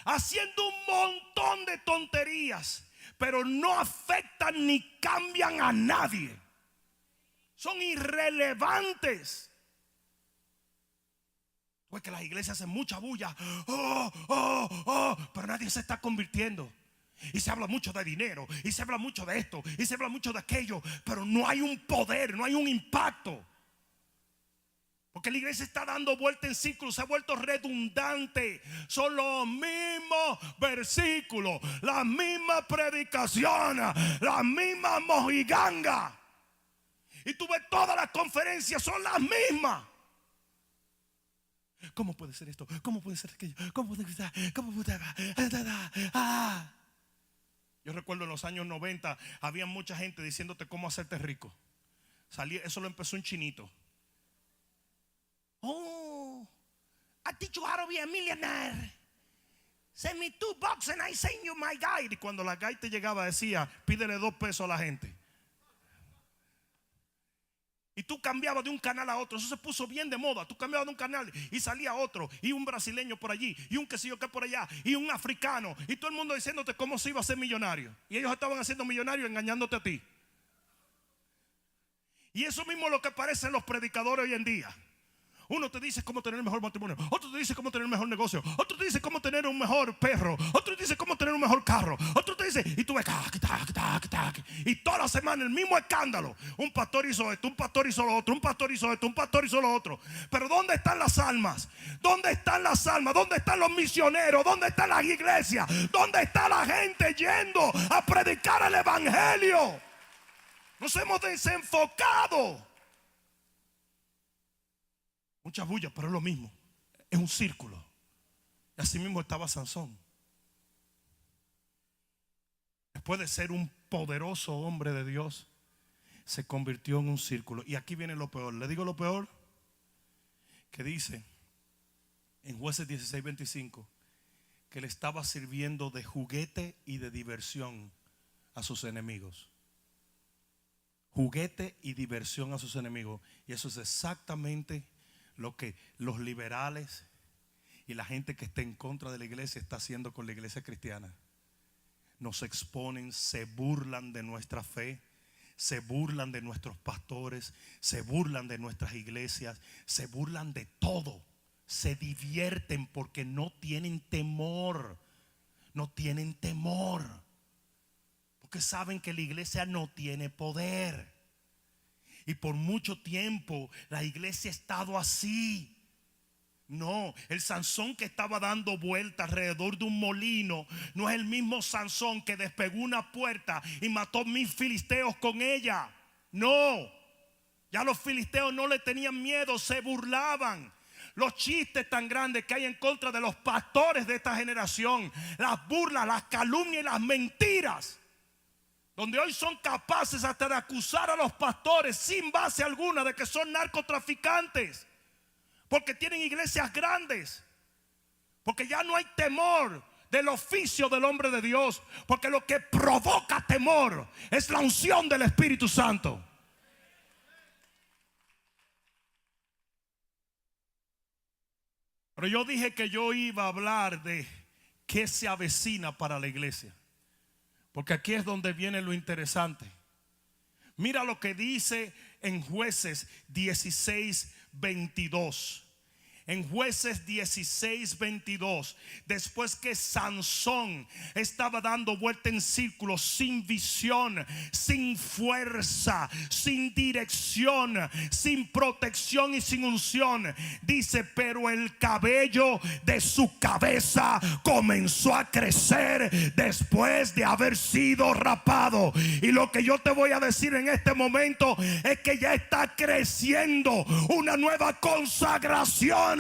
haciendo un montón de tonterías, pero no afectan ni cambian a nadie. Son irrelevantes. Porque las iglesias hacen mucha bulla, pero nadie se está convirtiendo. Y se habla mucho de dinero, y se habla mucho de esto, y se habla mucho de aquello, pero no hay un poder, no hay un impacto. Porque la iglesia está dando vuelta en círculos, se ha vuelto redundante. Son los mismos versículos, las mismas predicaciones, las mismas mojigangas. Y tú ves todas las conferencias, son las mismas. ¿Cómo puede ser esto? ¿Cómo puede ser aquello? ¿Cómo puede ser? ¿Cómo puede ser? Yo recuerdo en los años 90 había mucha gente diciéndote cómo hacerte rico. Eso lo empezó un chinito. Oh, I teach you how to be a millionaire. Send me $2 and I send you my guide. Y cuando la guide te llegaba decía, pídele $2 a la gente. Y tú cambiabas de un canal a otro. Eso se puso bien de moda. Tú cambiabas de un canal y salía otro. Y un brasileño por allí. Y un quesillo que por allá. Y un africano. Y todo el mundo diciéndote cómo se iba a hacer millonario. Y ellos estaban haciendo millonarios engañándote a ti. Y eso mismo es lo que parecen los predicadores hoy en día. Uno te dice cómo tener el mejor matrimonio, otro te dice cómo tener el mejor negocio, otro te dice cómo tener un mejor perro, otro te dice cómo tener un mejor carro, otro te dice, y tú ves, y toda la semana el mismo escándalo. Un pastor hizo esto, un pastor hizo lo otro, un pastor hizo esto, un pastor hizo lo otro. Pero ¿dónde están las almas? ¿Dónde están las almas? ¿Dónde están los misioneros? ¿Dónde están las iglesias? ¿Dónde está la gente yendo a predicar el evangelio? Nos hemos desenfocado. Mucha bulla, pero es lo mismo. Es un círculo. Y así mismo estaba Sansón. Después de ser un poderoso hombre de Dios, se convirtió en un círculo. Y aquí viene lo peor. Le digo lo peor, que dice en Jueces 16:25 que le estaba sirviendo de juguete y de diversión a sus enemigos. Juguete y diversión a sus enemigos. Y eso es exactamente lo que los liberales y la gente que está en contra de la iglesia está haciendo con la iglesia cristiana. Nos exponen, se burlan de nuestra fe, se burlan de nuestros pastores, se burlan de nuestras iglesias, se burlan de todo. Se divierten porque no tienen temor. no tienen temor, porque saben que la iglesia no tiene poder. Y por mucho tiempo la iglesia ha estado así. No, el Sansón que estaba dando vuelta alrededor de un molino no es el mismo Sansón que despegó una puerta y mató 1000 filisteos con ella. No, ya los filisteos no le tenían miedo, se burlaban. Los chistes tan grandes que hay en contra de los pastores de esta generación, las burlas, las calumnias y las mentiras, donde hoy son capaces hasta de acusar a los pastores sin base alguna de que son narcotraficantes, porque tienen iglesias grandes, porque ya no hay temor del oficio del hombre de Dios, porque lo que provoca temor es la unción del Espíritu Santo. Pero yo dije que yo iba a hablar de qué se avecina para la iglesia, porque aquí es donde viene lo interesante. Mira lo que dice en Jueces 16:22. En Jueces 16:22, después que Sansón estaba dando vuelta en círculo, sin visión, sin fuerza, sin dirección, sin protección y sin unción, dice: pero el cabello de su cabeza comenzó a crecer después de haber sido rapado. Y lo que yo te voy a decir en este momento es que ya está creciendo una nueva consagración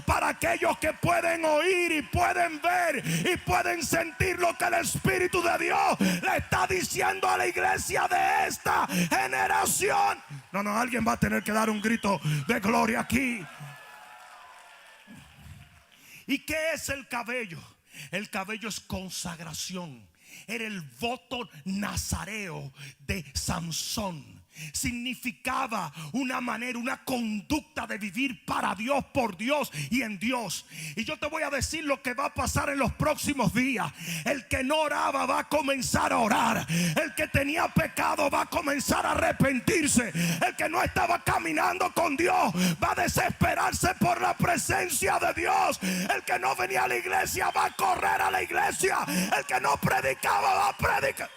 para aquellos que pueden oír y pueden ver y pueden sentir lo que el Espíritu de Dios le está diciendo a la iglesia de esta generación. No, alguien va a tener que dar un grito de gloria aquí. ¿Y qué es el cabello? El cabello es consagración. Era el voto nazareo de Sansón. Significaba una manera, una conducta de vivir para Dios, por Dios y en Dios. Y yo te voy a decir lo que va a pasar en los próximos días. El que no oraba va a comenzar a orar. El que tenía pecado va a comenzar a arrepentirse. El que no estaba caminando con Dios va a desesperarse por la presencia de Dios. El que no venía a la iglesia va a correr a la iglesia. El que no predicaba va a predicar.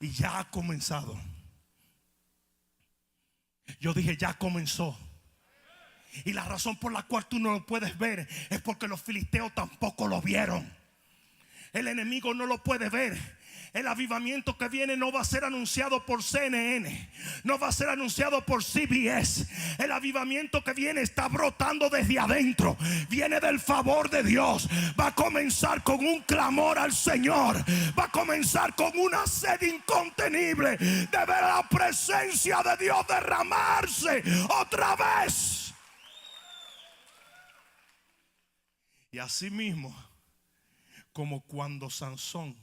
Y ya ha comenzado. Yo dije, ya comenzó. Y la razón por la cual tú no lo puedes ver es porque los filisteos tampoco lo vieron. El enemigo no lo puede ver. El avivamiento que viene no va a ser anunciado por CNN, no va a ser anunciado por CBS. El avivamiento que viene está brotando desde adentro. Viene del favor de Dios. Va a comenzar con un clamor al Señor. Va a comenzar con una sed incontenible de ver la presencia de Dios derramarse otra vez. Y así mismo, como cuando Sansón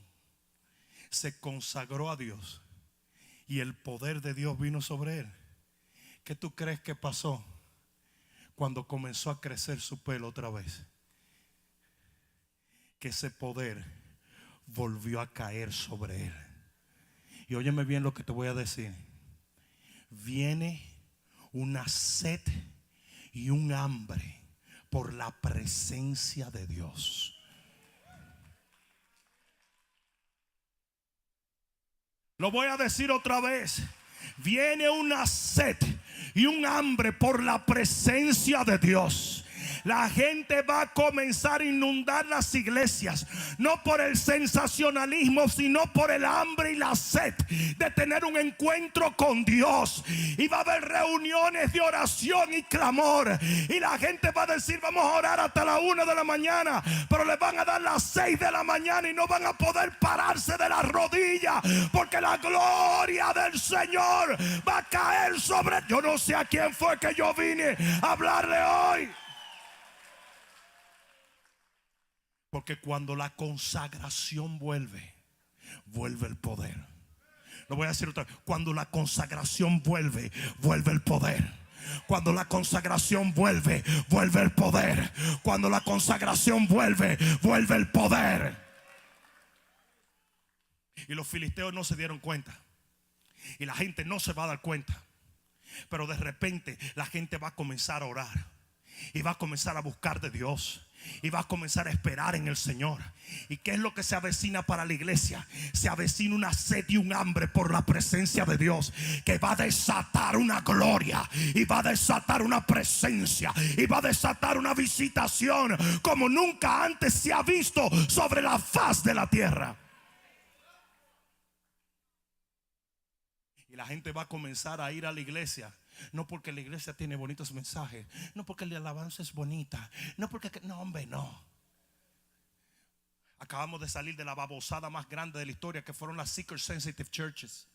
se consagró a Dios y el poder de Dios vino sobre él, ¿qué tú crees que pasó cuando comenzó a crecer su pelo otra vez? Que ese poder volvió a caer sobre él. Y óyeme bien lo que te voy a decir. Viene una sed y un hambre por la presencia de Dios. Lo voy a decir otra vez. Viene una sed y un hambre por la presencia de Dios. La gente va a comenzar a inundar las iglesias, no por el sensacionalismo, sino por el hambre y la sed de tener un encuentro con Dios. Y va a haber reuniones de oración y clamor, y la gente va a decir: vamos a orar hasta la 1 de la mañana, pero les van a dar las 6 de la mañana y no van a poder pararse de las rodillas, porque la gloria del Señor va a caer sobre. Yo no sé a quién fue que yo vine a hablarle hoy. Porque cuando la consagración vuelve, vuelve el poder. Lo voy a decir otra vez. Cuando la consagración vuelve, vuelve el poder. Cuando la consagración vuelve, vuelve el poder. Cuando la consagración vuelve, vuelve el poder. Y los filisteos no se dieron cuenta. Y la gente no se va a dar cuenta. Pero de repente la gente va a comenzar a orar. y va a comenzar a buscar de Dios. Y va a comenzar a esperar en el Señor. ¿Y qué es lo que se avecina para la iglesia? Se avecina una sed y un hambre por la presencia de Dios, que va a desatar una gloria, y va a desatar una presencia, y va a desatar una visitación como nunca antes se ha visto sobre la faz de la tierra. Y la gente va a comenzar a ir a la iglesia. No porque la iglesia tiene bonitos mensajes, no porque la alabanza es bonita, no porque, no hombre, no. Acabamos de salir de la babosada más grande de la historia, que fueron las seeker sensitive churches.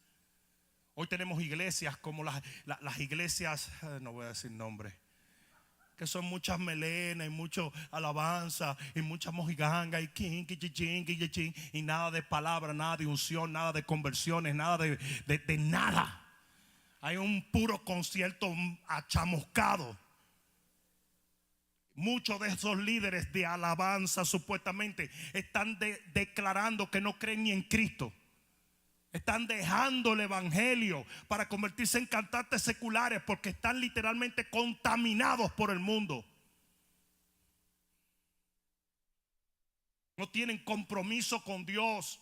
Hoy tenemos iglesias como las iglesias, no voy a decir nombre, que son muchas melenas y mucho alabanza y mucha mojiganga y nada de palabra, nada de unción, nada de conversiones, nada de nada. Hay un puro concierto achamuscado. Muchos de esos líderes de alabanza supuestamente están declarando que no creen ni en Cristo. Están dejando el evangelio para convertirse en cantantes seculares, porque están literalmente contaminados por el mundo. No tienen compromiso con Dios.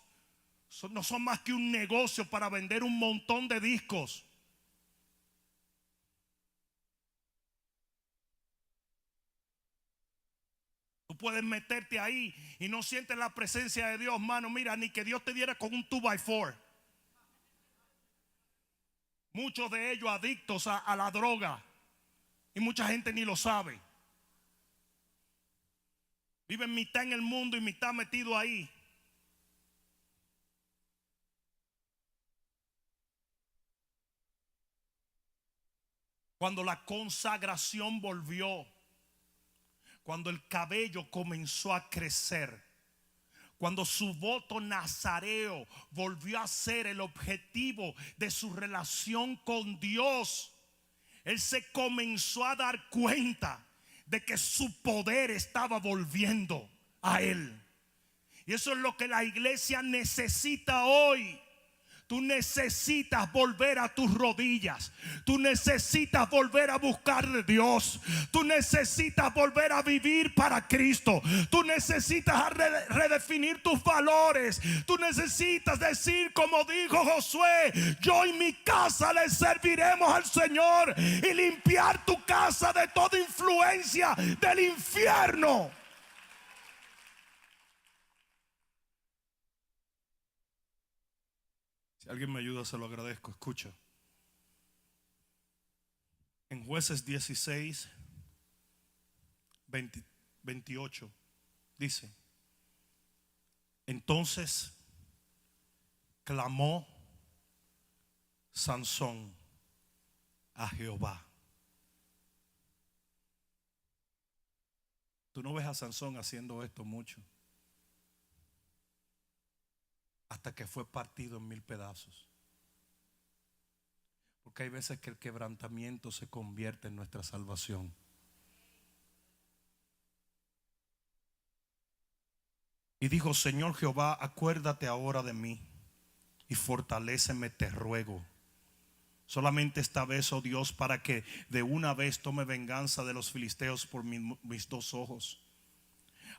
No son más que un negocio para vender un montón de discos. Tú puedes meterte ahí y no sientes la presencia de Dios, mano. Mira, ni que Dios te diera con un 2x4. Muchos de ellos adictos a la droga, y mucha gente ni lo sabe. Viven mitad en el mundo y mitad metido ahí. Cuando la consagración volvió, cuando el cabello comenzó a crecer, cuando su voto nazareo volvió a ser el objetivo de su relación con Dios, él se comenzó a dar cuenta de que su poder estaba volviendo a él. Y eso es lo que la iglesia necesita hoy. Tú necesitas volver a tus rodillas. Tú necesitas volver a buscar de Dios. Tú necesitas volver a vivir para Cristo. Tú necesitas redefinir tus valores. Tú necesitas decir, como dijo Josué: yo y mi casa le serviremos al Señor. Y limpiar tu casa de toda influencia del infierno. Si alguien me ayuda, se lo agradezco. Escucha. En Jueces 16, 28 dice: entonces clamó Sansón a Jehová. Tú no ves a Sansón haciendo esto mucho, hasta que fue partido en 1000 pedazos. Porque hay veces que el quebrantamiento se convierte en nuestra salvación. Y dijo: Señor Jehová, acuérdate ahora de mí y fortaléceme, te ruego. Solamente esta vez, oh Dios, para que de una vez tome venganza de los filisteos por mis 2 ojos.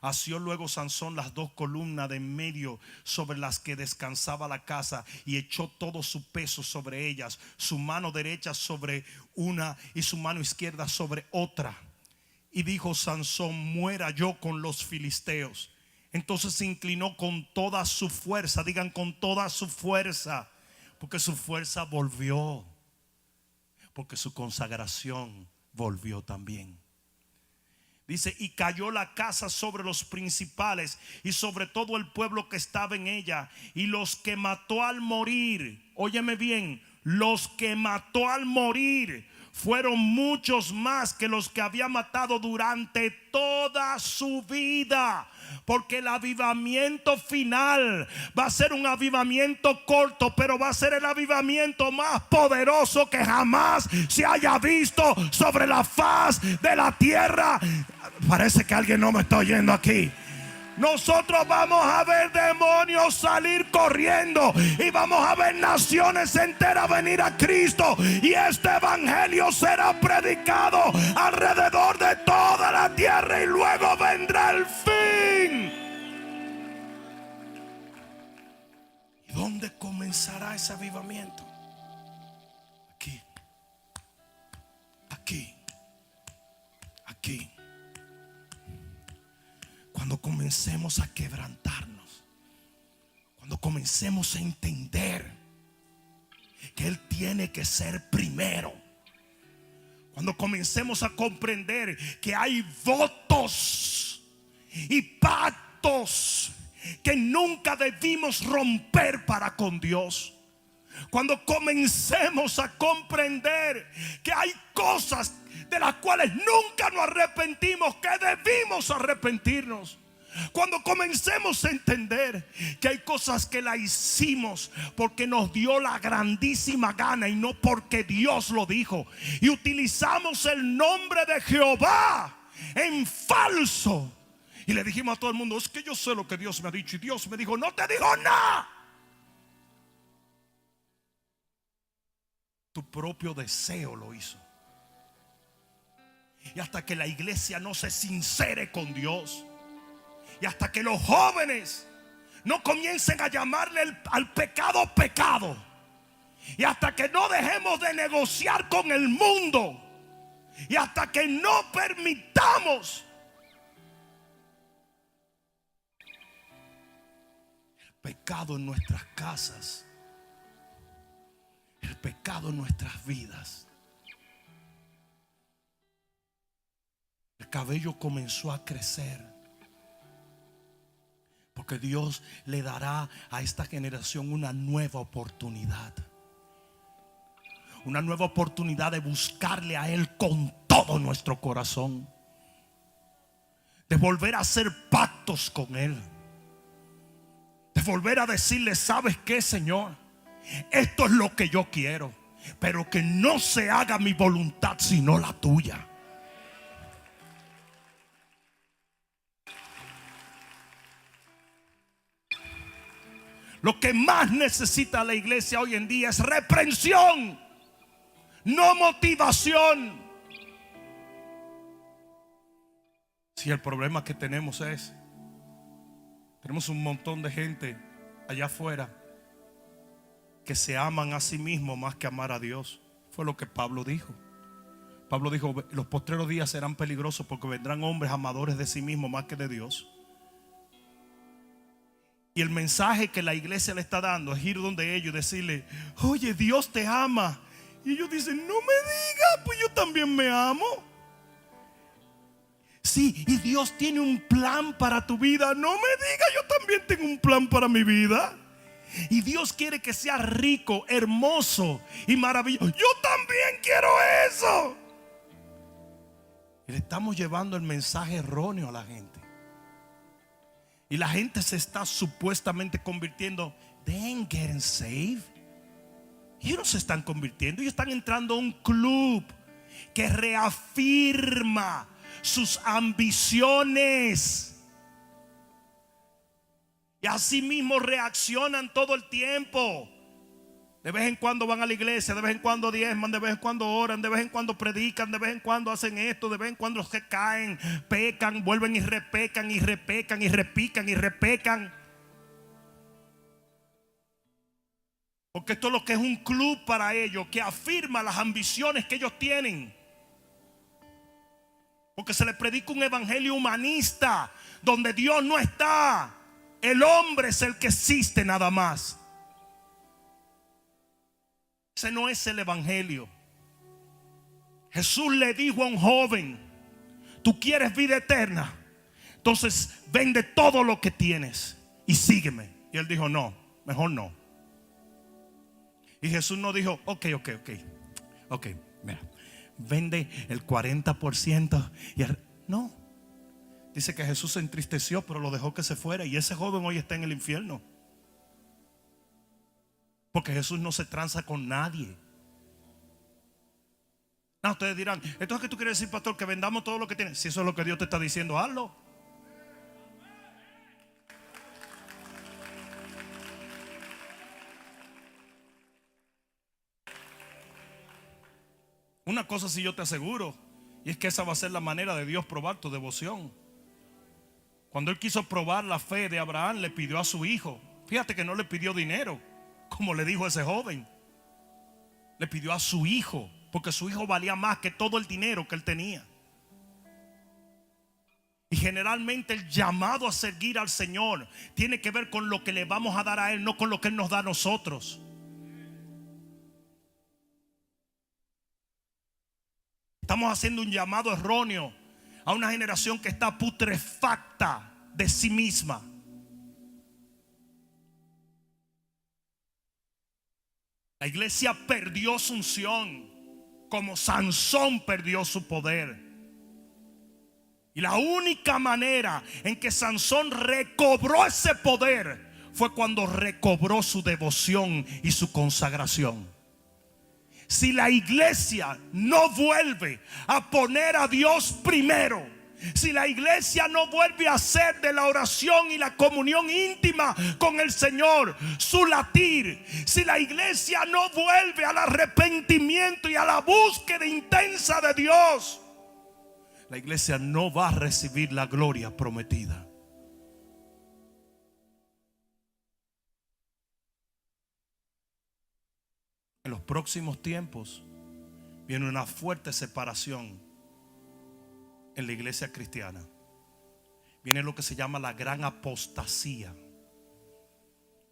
Asió luego Sansón las 2 columnas de en medio sobre las que descansaba la casa, y echó todo su peso sobre ellas, su mano derecha sobre una y su mano izquierda sobre otra. Y dijo Sansón: muera yo con los filisteos. Entonces se inclinó con toda su fuerza. Digan: con toda su fuerza. Porque su fuerza volvió, porque su consagración volvió también. Dice: y cayó la casa sobre los principales y sobre todo el pueblo que estaba en ella, y los que mató al morir, óyeme bien, los que mató al morir fueron muchos más que los que había matado durante toda su vida. Porque el avivamiento final va a ser un avivamiento corto, pero va a ser el avivamiento más poderoso que jamás se haya visto sobre la faz de la tierra. Parece que alguien no me está oyendo aquí. Nosotros vamos a ver demonios salir corriendo, y vamos a ver naciones enteras venir a Cristo, y este evangelio será predicado alrededor de toda la tierra y luego vendrá el fin. ¿Y dónde comenzará ese avivamiento? Aquí, aquí, aquí. Cuando comencemos a quebrantarnos, cuando comencemos a entender que Él tiene que ser primero, cuando comencemos a comprender que hay votos y pactos que nunca debimos romper para con Dios, cuando comencemos a comprender que hay cosas de las cuales nunca nos arrepentimos, que debimos arrepentirnos, cuando comencemos a entender que hay cosas que la hicimos porque nos dio la grandísima gana y no porque Dios lo dijo, y utilizamos el nombre de Jehová en falso, y le dijimos a todo el mundo: es que yo sé lo que Dios me ha dicho, y Dios me dijo: no te digo nada. Tu propio deseo lo hizo. Y hasta que la iglesia no se sincere con Dios, y hasta que los jóvenes no comiencen a llamarle al pecado pecado, y hasta que no dejemos de negociar con el mundo, y hasta que no permitamos el pecado en nuestras casas, el pecado en nuestras vidas, el cabello comenzó a crecer. Porque Dios le dará a esta generación una nueva oportunidad. Una nueva oportunidad de buscarle a Él con todo nuestro corazón. De volver a hacer pactos con Él. De volver a decirle: ¿sabes qué, Señor? Esto es lo que yo quiero, pero que no se haga mi voluntad sino la tuya. Lo que más necesita la iglesia hoy en día es reprensión, no motivación. Si el problema que tenemos tenemos un montón de gente allá afuera que se aman a sí mismos más que amar a Dios. Fue lo que Pablo dijo. Pablo dijo: los postreros días serán peligrosos porque vendrán hombres amadores de sí mismos más que de Dios. Y el mensaje que la iglesia le está dando es ir donde ellos y decirle: oye, Dios te ama. Y ellos dicen: no me digas, pues yo también me amo. Sí, y Dios tiene un plan para tu vida. No me digas, yo también tengo un plan para mi vida. Y Dios quiere que seas rico, hermoso y maravilloso. Yo también quiero eso. Y le estamos llevando el mensaje erróneo a la gente. Y la gente se está supuestamente convirtiendo. They ain't getting saved. Ellos no se están convirtiendo. Ellos están entrando a un club que reafirma sus ambiciones. Y así mismo reaccionan todo el tiempo. De vez en cuando van a la iglesia, de vez en cuando diezman, de vez en cuando oran, de vez en cuando predican, de vez en cuando hacen esto, de vez en cuando se caen, pecan, vuelven y repecan y repecan y repican y repecan. Porque esto es lo que es un club para ellos, que afirma las ambiciones que ellos tienen. Porque se les predica un evangelio humanista, donde Dios no está. El hombre es el que existe nada más. Ese no es el evangelio. Jesús le dijo a un joven: ¿tú quieres vida eterna? Entonces vende todo lo que tienes y sígueme. Y él dijo: no, mejor no. Y Jesús no dijo: ok, mira, vende el 40% no. Dice que Jesús se entristeció, pero lo dejó que se fuera. Y ese joven hoy está en el infierno. Porque Jesús no se tranza con nadie. No, ustedes dirán: ¿esto es que tú quieres decir, pastor, que vendamos todo lo que tienes? Si eso es lo que Dios te está diciendo, hazlo. Una cosa sí yo te aseguro, Y es que esa va a ser la manera de Dios probar tu devoción. Cuando Él quiso probar la fe de Abraham, le pidió a su hijo. Fíjate que no le pidió dinero, como le dijo ese joven. Le pidió a su hijo, porque su hijo valía más que todo el dinero que él tenía. Y generalmente el llamado a seguir al Señor tiene que ver con lo que le vamos a dar a Él, no con lo que Él nos da a nosotros. Estamos haciendo un llamado erróneo a una generación que está putrefacta de sí misma. La iglesia perdió su unción, como Sansón perdió su poder. Y la única manera en que Sansón recobró ese poder fue cuando recobró su devoción y su consagración. Si la iglesia no vuelve a poner a Dios primero, si la iglesia no vuelve a hacer de la oración y la comunión íntima con el Señor su latir, si la iglesia no vuelve al arrepentimiento y a la búsqueda intensa de Dios, la iglesia no va a recibir la gloria prometida. En los próximos tiempos viene una fuerte separación en la iglesia cristiana. Viene lo que se llama la gran apostasía,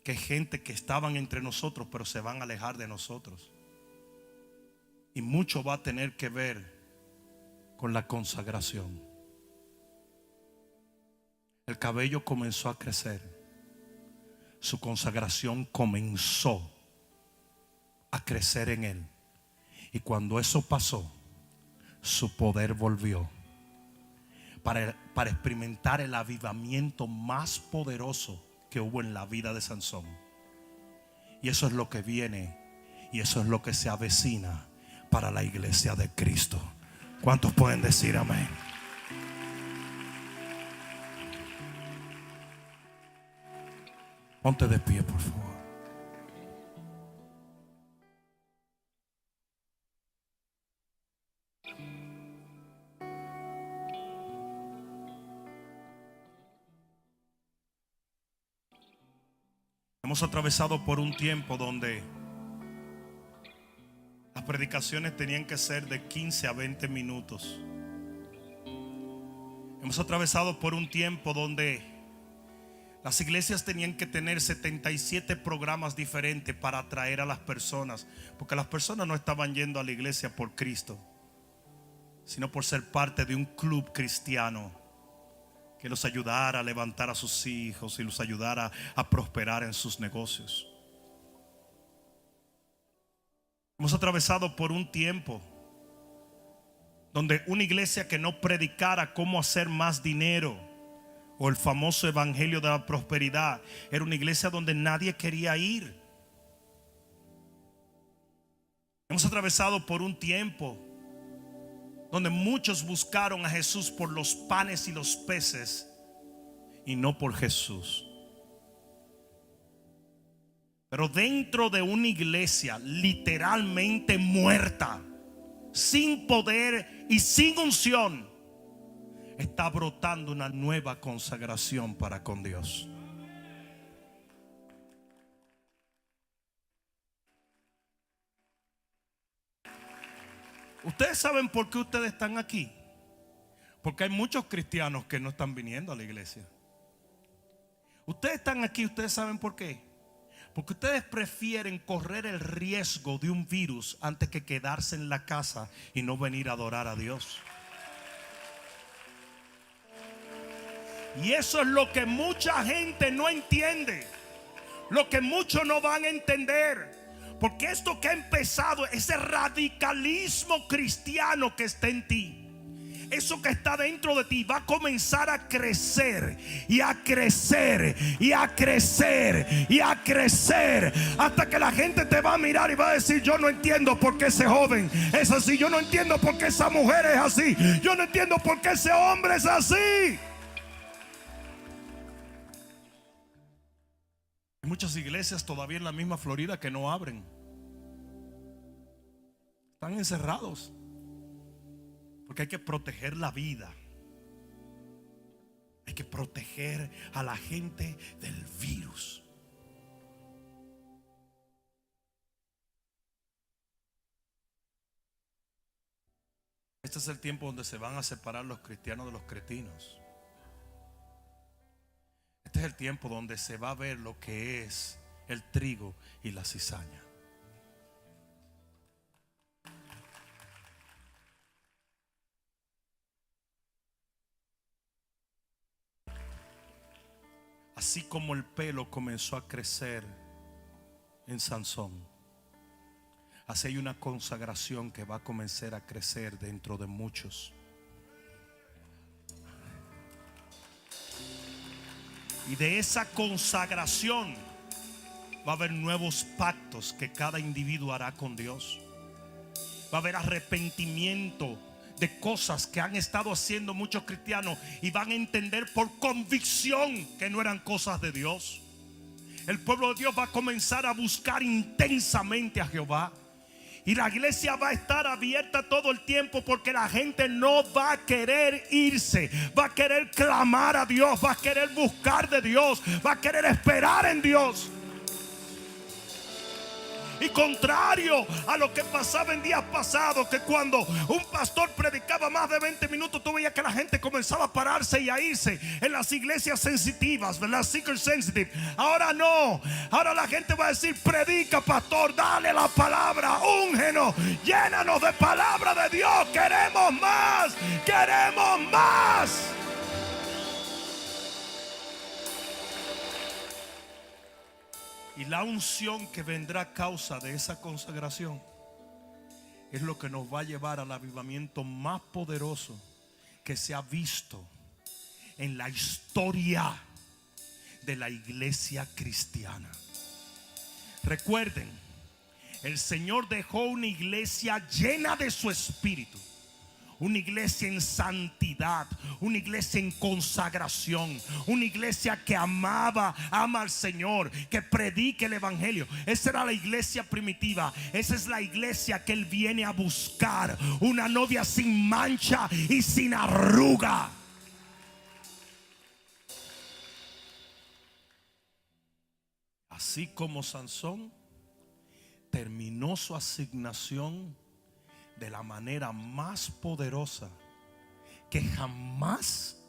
que es gente que estaban entre nosotros pero se van a alejar de nosotros. Y mucho va a tener que ver con la consagración. El cabello comenzó a crecer. Su consagración comenzó a crecer en él. Y cuando eso pasó, su poder volvió para experimentar el avivamiento más poderoso que hubo en la vida de Sansón. Y eso es lo que viene, y eso es lo que se avecina para la iglesia de Cristo. ¿Cuántos pueden decir amén? Ponte de pie, por favor. Hemos atravesado por un tiempo donde las predicaciones tenían que ser de 15 a 20 minutos. Hemos atravesado por un tiempo donde las iglesias tenían que tener 77 programas diferentes para atraer a las personas, porque las personas no estaban yendo a la iglesia por Cristo, sino por ser parte de un club cristiano que los ayudara a levantar a sus hijos y los ayudara a prosperar en sus negocios. Hemos atravesado por un tiempo donde una iglesia que no predicara cómo hacer más dinero, o el famoso evangelio de la prosperidad, era una iglesia donde nadie quería ir. Hemos atravesado por un tiempo donde muchos buscaron a Jesús por los panes y los peces y no por Jesús. Pero dentro de una iglesia literalmente muerta, sin poder y sin unción, está brotando una nueva consagración para con Dios. Ustedes saben por qué ustedes están aquí. Porque hay muchos cristianos que no están viniendo a la iglesia. Ustedes están aquí, ustedes saben por qué. Porque ustedes prefieren correr el riesgo de un virus antes que quedarse en la casa y no venir a adorar a Dios. Y eso es lo que mucha gente no entiende, lo que muchos no van a entender. Porque esto que ha empezado, ese radicalismo cristiano que está en ti, eso que está dentro de ti va a comenzar a crecer y a crecer y a crecer y a crecer, hasta que la gente te va a mirar y va a decir: yo no entiendo por qué ese joven es así, yo no entiendo por qué esa mujer es así, yo no entiendo por qué ese hombre es así. Hay muchas iglesias todavía en la misma Florida que no abren. Están encerrados Porque hay que proteger la vida. Hay que proteger a la gente del virus. Este es el tiempo donde se van a separar los cristianos de los cretinos. Este es el tiempo donde se va a ver lo que es el trigo y la cizaña. Así como el pelo comenzó a crecer en Sansón, así hay una consagración que va a comenzar a crecer dentro de muchos. Y de esa consagración va a haber nuevos pactos que cada individuo hará con Dios. Va a haber arrepentimiento de cosas que han estado haciendo muchos cristianos y van a entender por convicción que no eran cosas de Dios. El pueblo de Dios va a comenzar a buscar intensamente a Jehová. Y la iglesia va a estar abierta todo el tiempo, porque la gente no va a querer irse. Va a querer clamar a Dios, va a querer buscar de Dios, va a querer esperar en Dios. Y contrario a lo que pasaba en días pasados, que cuando un pastor predicaba más de 20 minutos, tú veías que la gente comenzaba a pararse y a irse en las iglesias sensitivas, ¿verdad? Seeker sensitive. Ahora no, ahora la gente va a decir: predica, pastor, dale la palabra, úngenos, llénanos de palabra de Dios. Queremos más, queremos más. Y la unción que vendrá a causa de esa consagración es lo que nos va a llevar al avivamiento más poderoso que se ha visto en la historia de la iglesia cristiana. Recuerden, el Señor dejó una iglesia llena de su espíritu, una iglesia en santidad, una iglesia en consagración, una iglesia que ama al Señor, que predique el evangelio. Esa era la iglesia primitiva. Esa es la iglesia que Él viene a buscar, una novia sin mancha y sin arruga. Así como Sansón terminó su asignación de la manera más poderosa que jamás